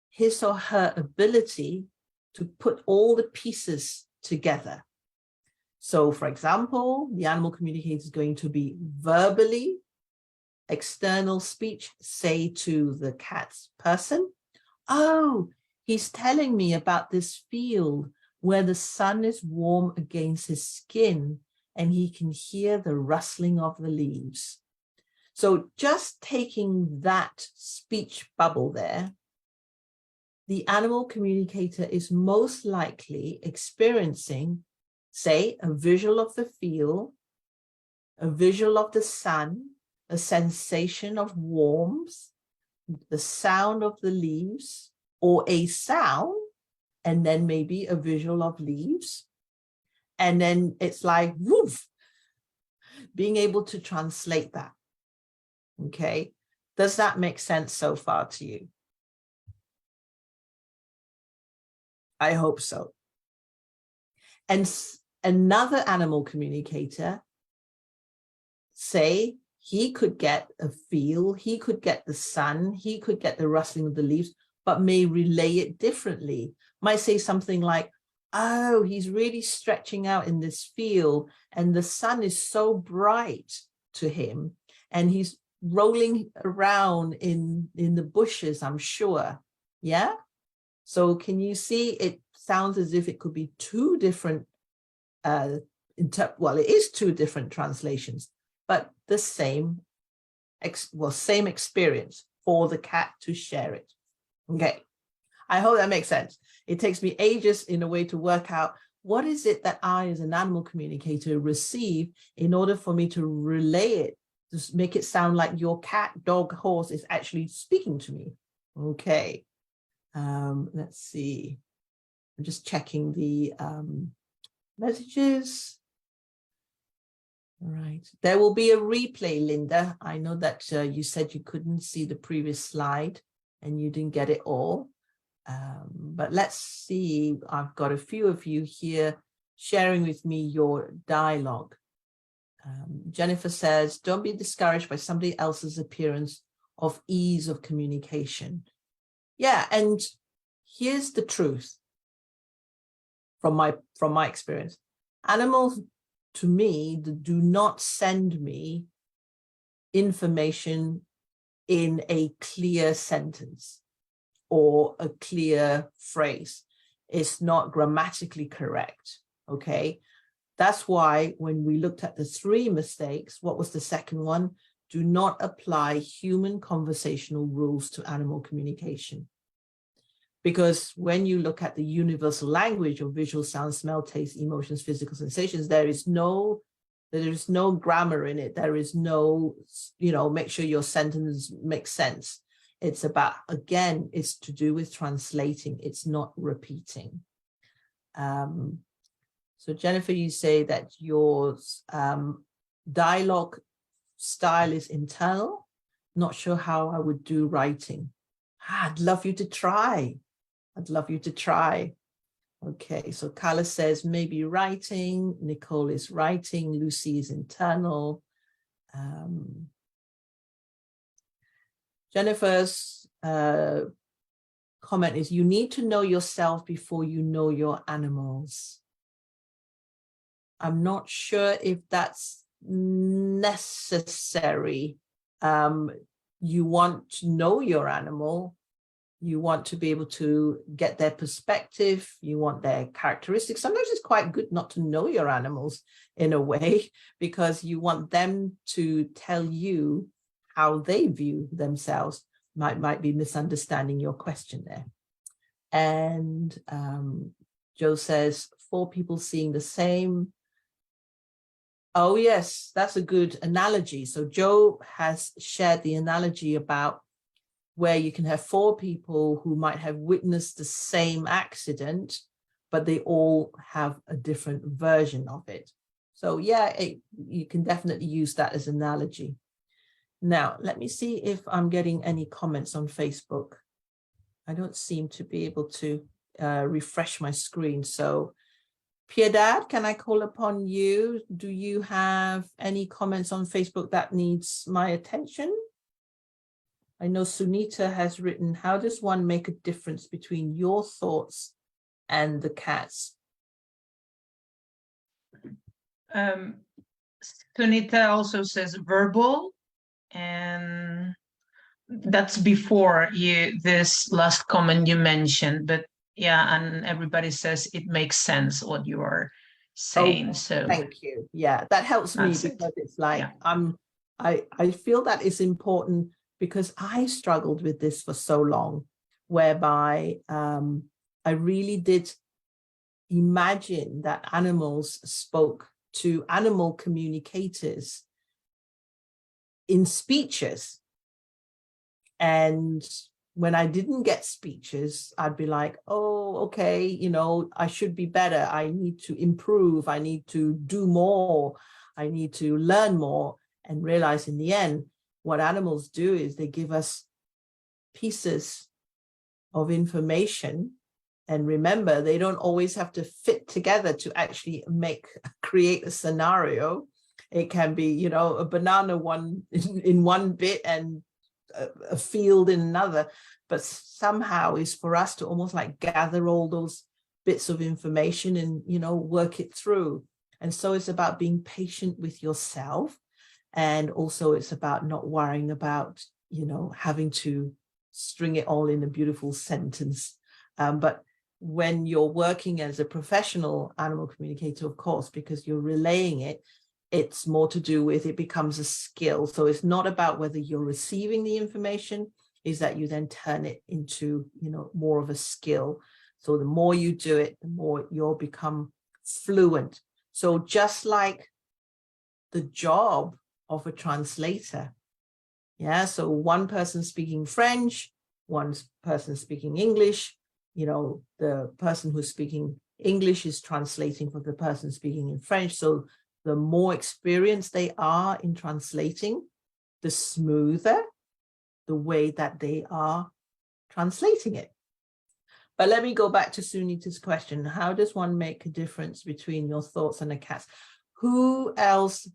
his or her ability to put all the pieces together. So, for example, the animal communicator is going to be verbally, external speech, say to the cat's person, oh, he's telling me about this field where the sun is warm against his skin and he can hear the rustling of the leaves. So just taking that speech bubble there, the animal communicator is most likely experiencing, say, a visual of the field, a visual of the sun, a sensation of warmth, the sound of the leaves, or a sound, and then maybe a visual of leaves. And then it's like, woof, being able to translate that. Okay. Does that make sense so far to you? I hope so. And another animal communicator, say, he could get a feel, he could get the sun, he could get the rustling of the leaves, but may relay it differently. Might say something like, oh, he's really stretching out in this field and the sun is so bright to him and he's rolling around in the bushes, I'm sure. Yeah. So can you see, it sounds as if it could be two different, well, it is two different translations, but the same, same experience for the cat to share it. Okay. I hope that makes sense. It takes me ages in a way to work out what is it that I, as an animal communicator, receive in order for me to relay it, to make it sound like your cat, dog, horse is actually speaking to me. Okay. Let's see. I'm just checking the messages. All right. There will be a replay, Linda. I know that you said you couldn't see the previous slide and you didn't get it all. But let's see. I've got a few of you here sharing with me your dialogue. Jennifer says, don't be discouraged by somebody else's appearance of ease of communication. Yeah, and here's the truth from my experience. Animals, to me, do not send me information in a clear sentence or a clear phrase. It's not grammatically correct, okay? That's why when we looked at the 3 mistakes, what was the second one? Do not apply human conversational rules to animal communication. Because when you look at the universal language of visual, sound, smell, taste, emotions, physical sensations, there is no grammar in it. There is no, make sure your sentence makes sense. It's about, again, it's to do with translating. It's not repeating. So Jennifer, you say that your dialogue style is internal. Not sure how I would do writing. I'd love you to try. I'd love you to try. Okay, so Carla says maybe writing. Nicole is writing. Lucy is internal. Jennifer's comment is, you need to know yourself before you know your animals. I'm not sure if that's necessary. You want to know your animal. You want to be able to get their perspective. You want their characteristics. Sometimes it's quite good not to know your animals in a way, because you want them to tell you how they view themselves. Might be misunderstanding your question there. And Joe says, 4 people seeing the same. Oh, yes, that's a good analogy. So Joe has shared the analogy about where you can have 4 people who might have witnessed the same accident, but they all have a different version of it. So yeah, you can definitely use that as an analogy. Now, let me see if I'm getting any comments on Facebook. I don't seem to be able to refresh my screen. So Piedad, can I call upon you? Do you have any comments on Facebook that needs my attention? I know Sunita has written, how does one make a difference between your thoughts and the cat's? Sunita also says verbal, and that's before this last comment you mentioned, but yeah, and everybody says it makes sense what you are saying. Oh, so thank you. Yeah, that helps me, because it's like, yeah. I feel that is important, because I struggled with this for so long, whereby I really did imagine that animals spoke to animal communicators in speeches. And when I didn't get speeches, I'd be like, oh, okay, you know, I should be better. I need to improve. I need to do more. I need to learn more. And realize in the end, what animals do is they give us pieces of information. And remember, they don't always have to fit together to actually create a scenario. It can be, you know, a banana in one bit and a field in another, but somehow is for us to almost like gather all those bits of information and, you know, work it through. And so it's about being patient with yourself. And also it's about not worrying about, you know, having to string it all in a beautiful sentence. But when you're working as a professional animal communicator, of course, because you're relaying it, it's more to do with it becomes a skill. So it's not about whether you're receiving the information, is that you then turn it into, you know, more of a skill. So the more you do it, the more you'll become fluent. So just like the job of a translator, yeah, so one person speaking French, one person speaking English, you know, the person who's speaking English is translating for the person speaking in French. So the more experienced they are in translating, the smoother the way that they are translating it. But let me go back to Sunita's question. How does one make a difference between your thoughts and a cat's? Who else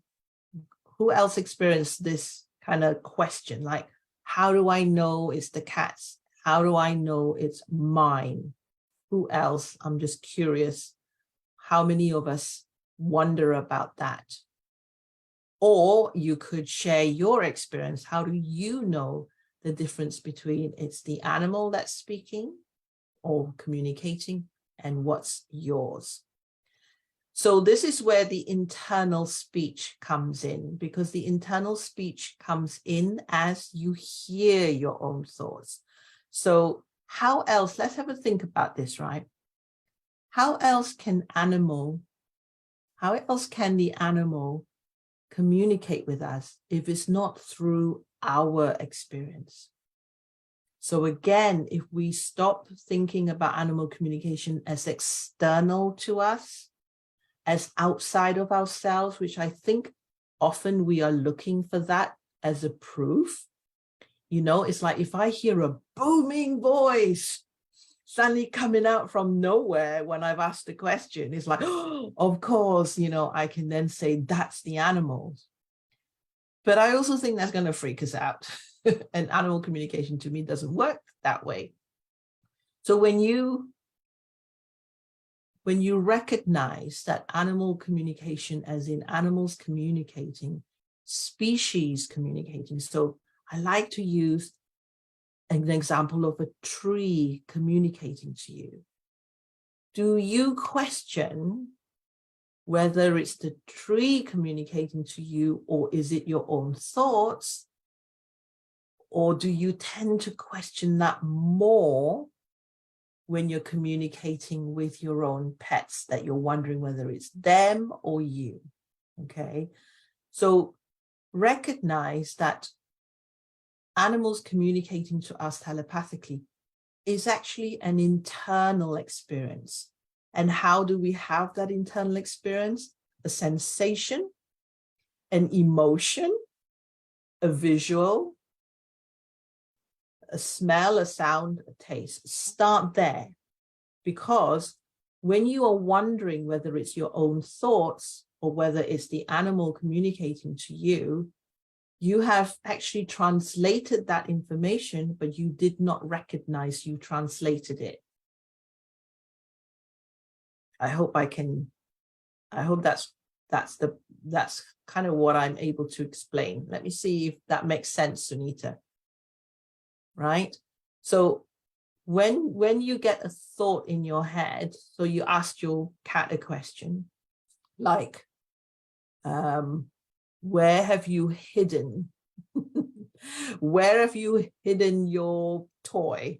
experienced this kind of question? Like, how do I know it's the cat's? How do I know it's mine? Who else? I'm just curious. How many of us wonder about that? Or you could share your experience. How do you know the difference between it's the animal that's speaking or communicating and what's yours? So this is where the internal speech comes in, because the internal speech comes in as you hear your own thoughts. So how else, let's have a think about this, right? How else can the animal communicate with us if it's not through our experience? So again, if we stop thinking about animal communication as external to us, as outside of ourselves, which I think often we are looking for that as a proof. You know, it's like if I hear a booming voice suddenly coming out from nowhere when I've asked a question, it's like, oh, of course, you know, I can then say that's the animals. But I also think that's going to freak us out. And animal communication to me doesn't work that way. So when you recognize that animal communication, as in animals communicating, species communicating. So I like to use an example of a tree communicating to you. Do you question whether it's the tree communicating to you, or is it your own thoughts? Or do you tend to question that more when you're communicating with your own pets, that you're wondering whether it's them or you? Okay, so recognize that animals communicating to us telepathically is actually an internal experience. And how do we have that internal experience? A sensation, an emotion, a visual, a smell, a sound, a taste. Start there, because when you are wondering whether it's your own thoughts or whether it's the animal communicating to you, you have actually translated that information, but you did not recognize you translated it. I hope that's kind of what I'm able to explain. Let me see if that makes sense, Sunita. Right? So when you get a thought in your head, so you asked your cat a question like, where have you hidden your toy?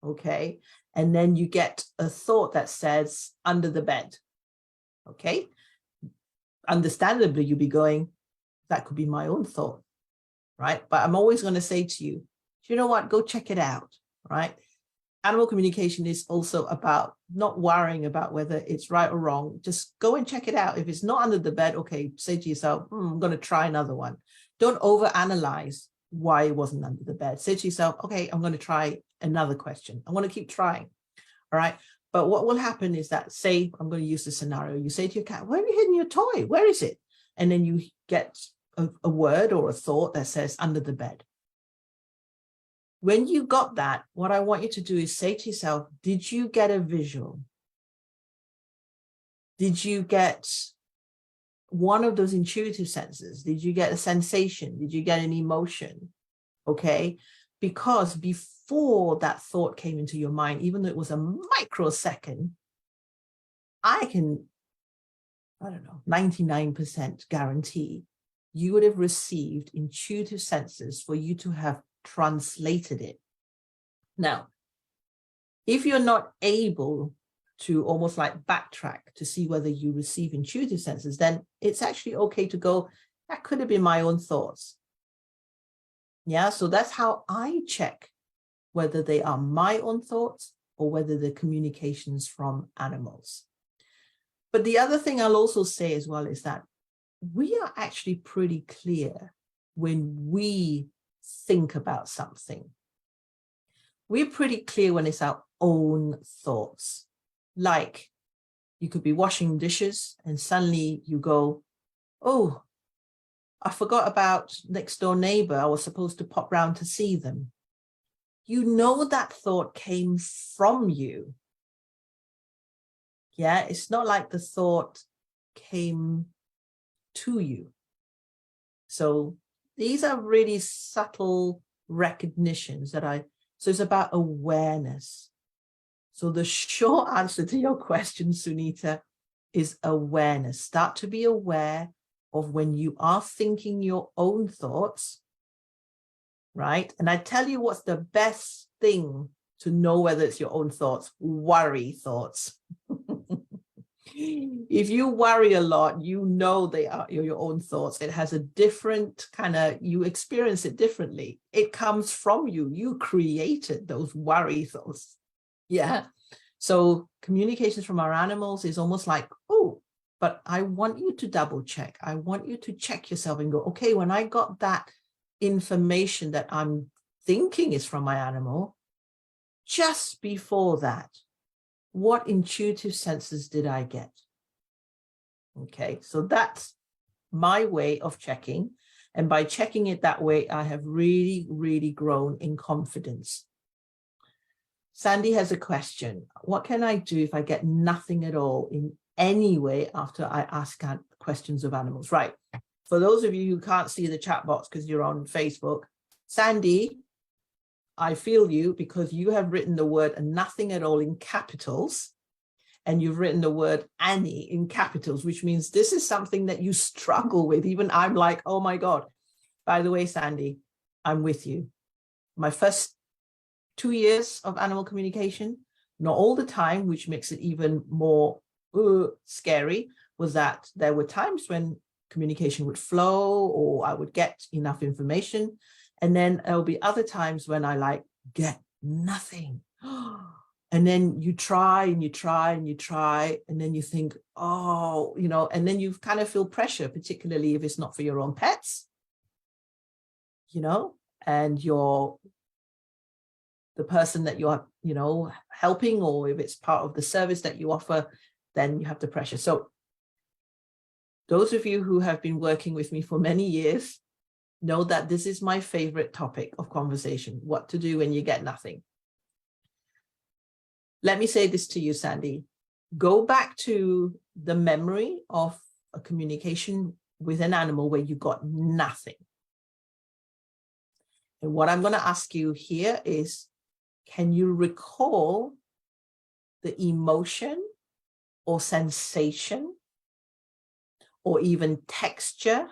okay? And then you get a thought that says under the bed, okay? Understandably, you'll be going, that could be my own thought, right? But I'm always going to say to you, you know what, go check it out, right? Animal communication is also about not worrying about whether it's right or wrong. Just go and check it out. If it's not under the bed, okay, say to yourself, I'm going to try another one. Don't overanalyze why it wasn't under the bed. Say to yourself, okay, I'm going to try another question. I want to keep trying, all right? But what will happen is that, say, I'm going to use the scenario. You say to your cat, where are you hidden your toy? Where is it? And then you get a word or a thought that says under the bed. When you got that, what I want you to do is say to yourself, did you get a visual? Did you get one of those intuitive senses? Did you get a sensation? Did you get an emotion? Okay, because before that thought came into your mind, even though it was a microsecond, I don't know, 99% guarantee you would have received intuitive senses for you to have translated it. Now, if you're not able to almost like backtrack to see whether you receive intuitive senses, then it's actually okay to go, that could have been my own thoughts. Yeah, so that's how I check whether they are my own thoughts or whether they're communications from animals. But the other thing I'll also say as well is that we are actually pretty clear when we think about something. We're pretty clear when it's our own thoughts. Like you could be washing dishes and suddenly you go, oh, I forgot about next door neighbor. I was supposed to pop round to see them. You know that thought came from you. Yeah, it's not like the thought came to you. So these are really subtle recognitions so it's about awareness. So the short answer to your question, Sunita, is awareness. Start to be aware of when you are thinking your own thoughts, right? And I tell you what's the best thing to know whether it's your own thoughts: worry thoughts. If you worry a lot, you know they are your own thoughts. It has a different kind of, you experience it differently. It comes from you. You created those worry thoughts. Yeah. So communications from our animals is almost like, oh, but I want you to double check. I want you to check yourself and go, okay, when I got that information that I'm thinking is from my animal, just before that, what intuitive senses did I get? Okay, so that's my way of checking. And by checking it that way, I have really, really grown in confidence. Sandy has a question. What can I do if I get nothing at all in any way after I ask questions of animals? Right. For those of you who can't see the chat box because you're on Facebook, Sandy, I feel you because you have written the word nothing at all in capitals, and you've written the word Annie in capitals, which means this is something that you struggle with. Even I'm like, oh my God. By the way, Sandy, I'm with you. My first 2 years of animal communication, not all the time, which makes it even more scary, was that there were times when communication would flow or I would get enough information. And then there'll be other times when I get nothing. And then you try and you try and you try, and then you think, oh, and then you kind of feel pressure, particularly if it's not for your own pets, and you're the person that you're, helping, or if it's part of the service that you offer, then you have the pressure. So those of you who have been working with me for many years know that this is my favorite topic of conversation: what to do when you get nothing. Let me say this to you, Sandy. Go back to the memory of a communication with an animal where you got nothing. And what I'm going to ask you here is, can you recall the emotion or sensation or even texture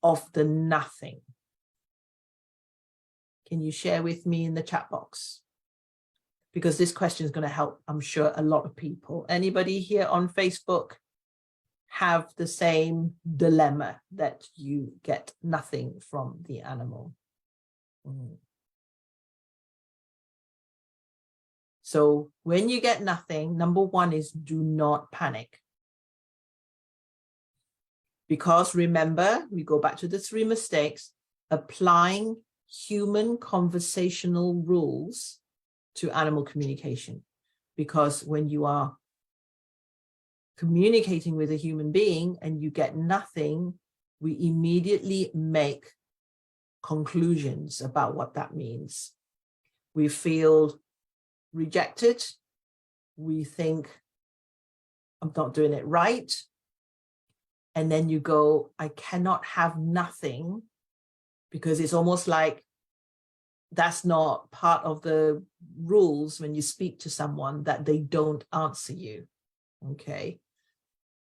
of the nothing? Can you share with me in the chat box? Because this question is going to help, I'm sure, a lot of people. Anybody here on Facebook have the same dilemma that you get nothing from the animal? So when you get nothing, number one is do not panic. Because remember, we go back to the 3 mistakes, applying human conversational rules to animal communication. Because when you are communicating with a human being and you get nothing, we immediately make conclusions about what that means. We feel rejected. We think, I'm not doing it right. And then you go, I cannot have nothing, because it's almost like that's not part of the rules when you speak to someone, that they don't answer you. Okay.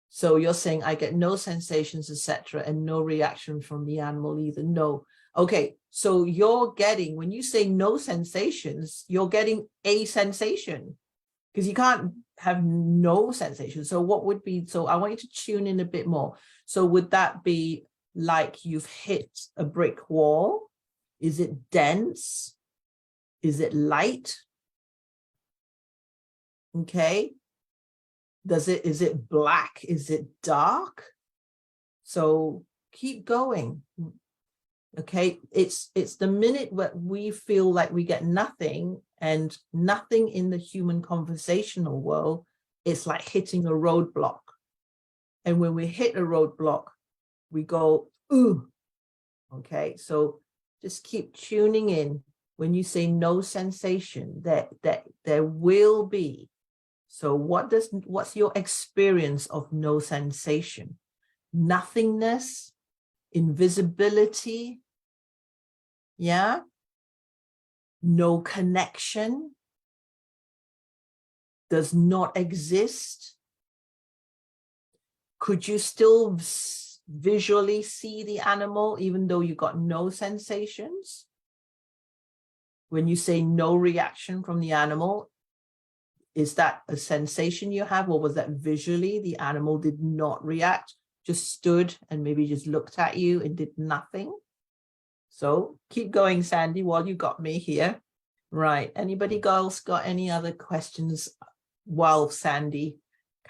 So you're saying I get no sensations, etc., and no reaction from the animal either. No. Okay. So you're getting, when you say no sensations, you're getting a sensation, because you can't have no sensation. So what would be, so I want you to tune in a bit more. So would that be like you've hit a brick wall? Is it dense? Is it light? Okay. Is it black? Is it dark? So keep going. Okay. It's the minute where we feel like we get nothing, and nothing in the human conversational world, it's like hitting a roadblock. And when we hit a roadblock, we go, ooh. Okay. So just keep tuning in. When you say no sensation, that there will be. So what's your experience of no sensation? Nothingness, invisibility, yeah? No connection, does not exist. Could you still visually see the animal even though you got no sensations? When you say no reaction from the animal, is that a sensation you have, or was that visually the animal did not react, just stood and maybe just looked at you and did nothing? So keep going, Sandy, while you got me here. Right. Anybody else got any other questions while Sandy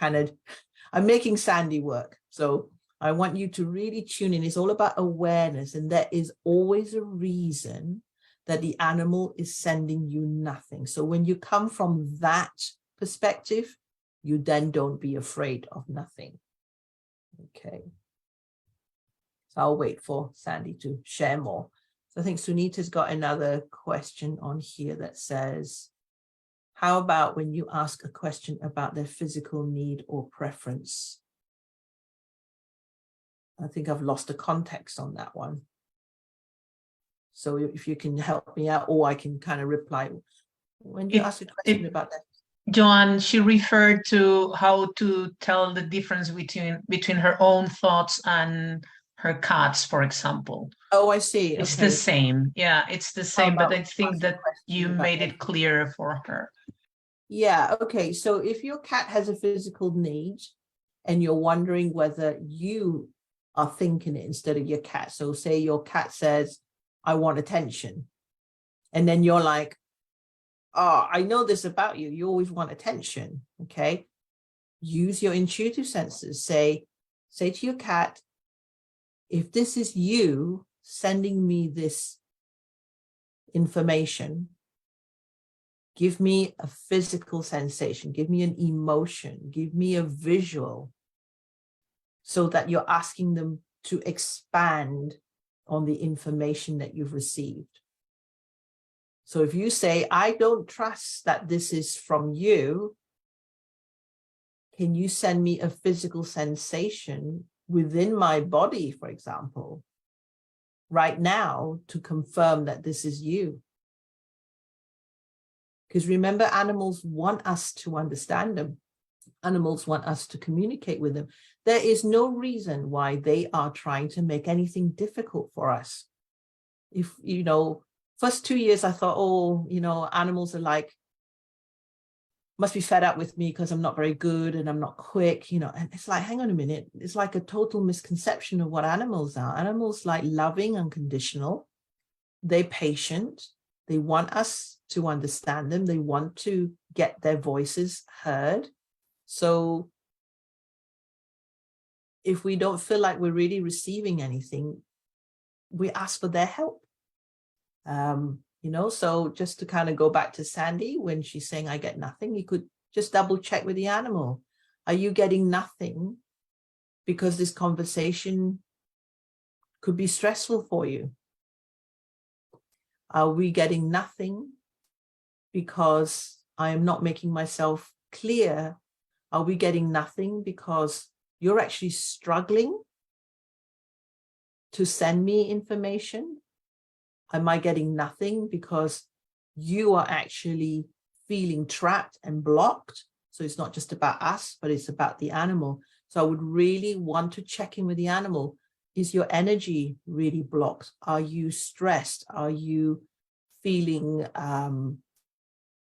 I'm making Sandy work. So I want you to really tune in. It's all about awareness, and there is always a reason that the animal is sending you nothing. So when you come from that perspective, you then don't be afraid of nothing. Okay. So I'll wait for Sandy to share more. So I think Sunita's got another question on here that says, how about when you ask a question about their physical need or preference? I think I've lost the context on that one. So if you can help me out, or I can kind of reply. When you ask a question about that. Joanne, she referred to how to tell the difference between her own thoughts and her cat's, for example. Oh, I see. It's the same. Yeah, it's the same, but I think that you made it clearer for her. Yeah, okay. So if your cat has a physical need and you're wondering whether you are thinking it instead of your cat. So say your cat says, I want attention. And then you're like, oh, I know this about you. You always want attention. Okay. Use your intuitive senses. Say to your cat, if this is you sending me this information, give me a physical sensation, give me an emotion, give me a visual, so that you're asking them to expand on the information that you've received. So if you say, I don't trust that this is from you, can you send me a physical sensation within my body, for example, right now to confirm that this is you? Because remember, animals want us to understand them. Animals want us to communicate with them. There is no reason why they are trying to make anything difficult for us. If, first 2 years, I thought, oh, you know, animals are like, must be fed up with me because I'm not very good and I'm not quick, you know. And it's like, hang on a minute. It's like a total misconception of what animals are. Animals like loving, unconditional. They're patient. They want us to understand them. They want to get their voices heard. So if we don't feel like we're really receiving anything, we ask for their help. You know, so just to kind of go back to Sandy, when she's saying, I get nothing, you could just double check with the animal. Are you getting nothing because this conversation could be stressful for you? Are we getting nothing because I am not making myself clear? Are we getting nothing because you're actually struggling to send me information? Am I getting nothing because you are actually feeling trapped and blocked? So it's not just about us, but it's about the animal. So I would really want to check in with the animal. Is your energy really blocked? Are you stressed? Are you feeling,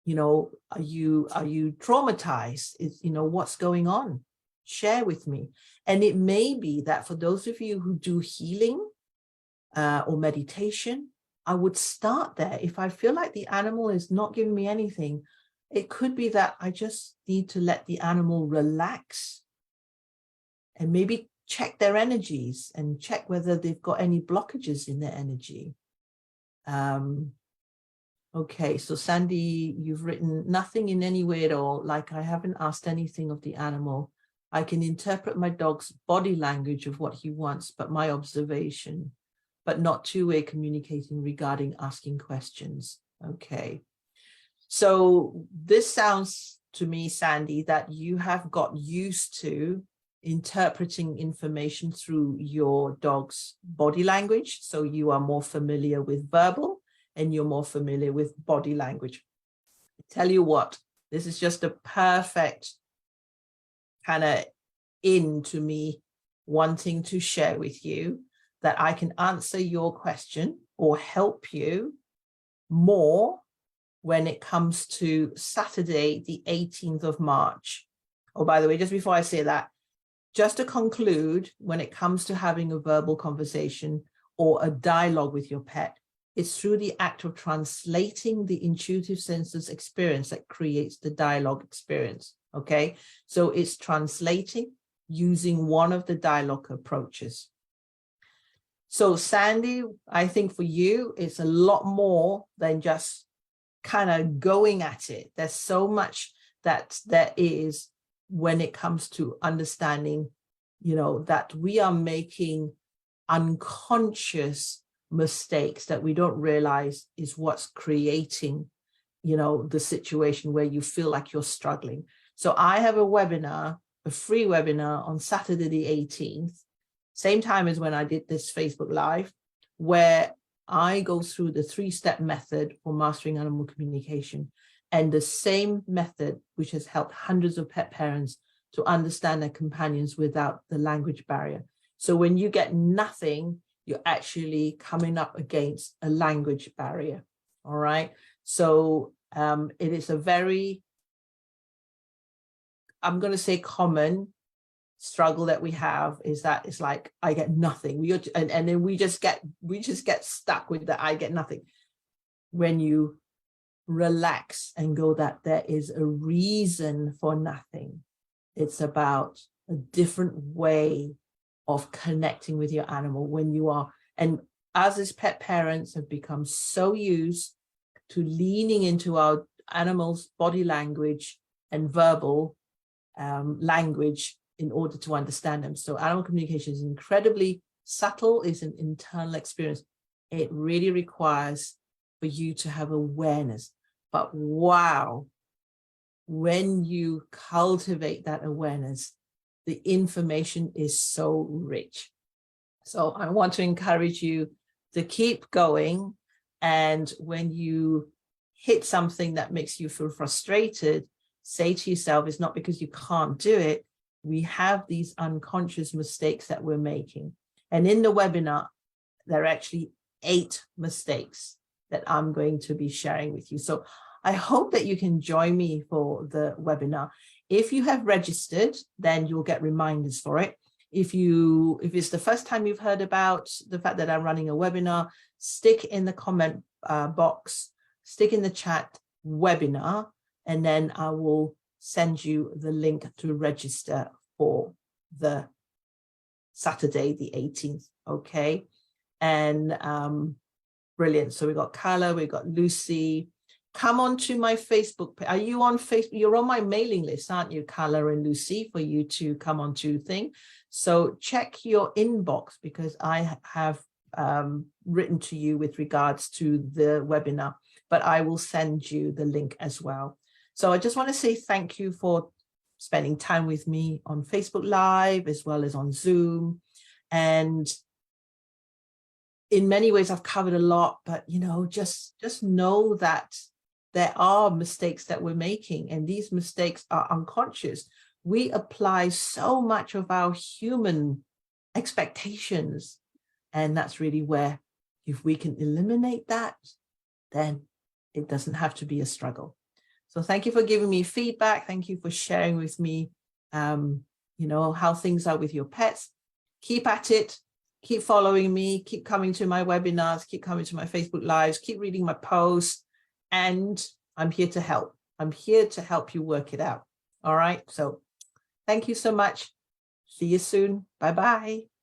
you know, are you traumatized? Is, you know, what's going on? Share with me. And it may be that for those of you who do healing or meditation, I would start there. If I feel like the animal is not giving me anything, it could be that I just need to let the animal relax and maybe check their energies and check whether they've got any blockages in their energy. Okay, so Sandy, you've written nothing in any way at all, like I haven't asked anything of the animal. I can interpret my dog's body language of what he wants, but my observation, but not two-way communicating regarding asking questions. Okay. So this sounds to me, Sandy, that you have got used to interpreting information through your dog's body language. So you are more familiar with verbal and you're more familiar with body language. I tell you what, this is just a perfect kind of into me wanting to share with you that I can answer your question or help you more when it comes to Saturday, the 18th of March. Oh, by the way, just before I say that, just to conclude, when it comes to having a verbal conversation or a dialogue with your pet, it's through the act of translating the intuitive senses experience that creates the dialogue experience, okay? So it's translating using one of the dialogue approaches. So Sandy, I think for you, it's a lot more than just kind of going at it. There's so much that there is when it comes to understanding, you know, that we are making unconscious mistakes that we don't realize is what's creating, you know, the situation where you feel like you're struggling. So I have a webinar, a free webinar on Saturday the 18th, same time as when I did this Facebook Live, where I go through the 3-step method for mastering animal communication, and the same method which has helped hundreds of pet parents to understand their companions without the language barrier. So when you get nothing, you're actually coming up against a language barrier. All right. So it is a very, I'm going to say common struggle that we have, is that it's like, I get nothing. And then we just get stuck with that, I get nothing. When you relax and go that there is a reason for nothing, it's about a different way of connecting with your animal when you are, and us as pet parents have become so used to leaning into our animals' body language and verbal language in order to understand them. So animal communication is incredibly subtle, it's an internal experience. It really requires for you to have awareness. But wow, when you cultivate that awareness, the information is so rich. So I want to encourage you to keep going. And when you hit something that makes you feel frustrated, say to yourself, it's not because you can't do it. We have these unconscious mistakes that we're making. And in the webinar, there are actually 8 mistakes that I'm going to be sharing with you. So I hope that you can join me for the webinar. If you have registered, then you'll get reminders for it. If it's the first time you've heard about the fact that I'm running a webinar, stick in the comment box, stick in the chat webinar, and then I will send you the link to register for the Saturday, the 18th. Okay. And brilliant. So we got Carla, we got Lucy. Come on to my Facebook page. Are you on Facebook? You're on my mailing list, aren't you, Carla and Lucy, for you to come on to thing. So check your inbox, because I have written to you with regards to the webinar, but I will send you the link as well. So I just want to say thank you for spending time with me on Facebook Live as well as on Zoom. And in many ways, I've covered a lot, but just know that there are mistakes that we're making, and these mistakes are unconscious. We apply so much of our human expectations, and that's really where, if we can eliminate that, then it doesn't have to be a struggle. So thank you for giving me feedback. Thank you for sharing with me, how things are with your pets. Keep at it. Keep following me. Keep coming to my webinars. Keep coming to my Facebook Lives. Keep reading my posts. And I'm here to help. I'm here to help you work it out. All right. So thank you so much. See you soon. Bye-bye.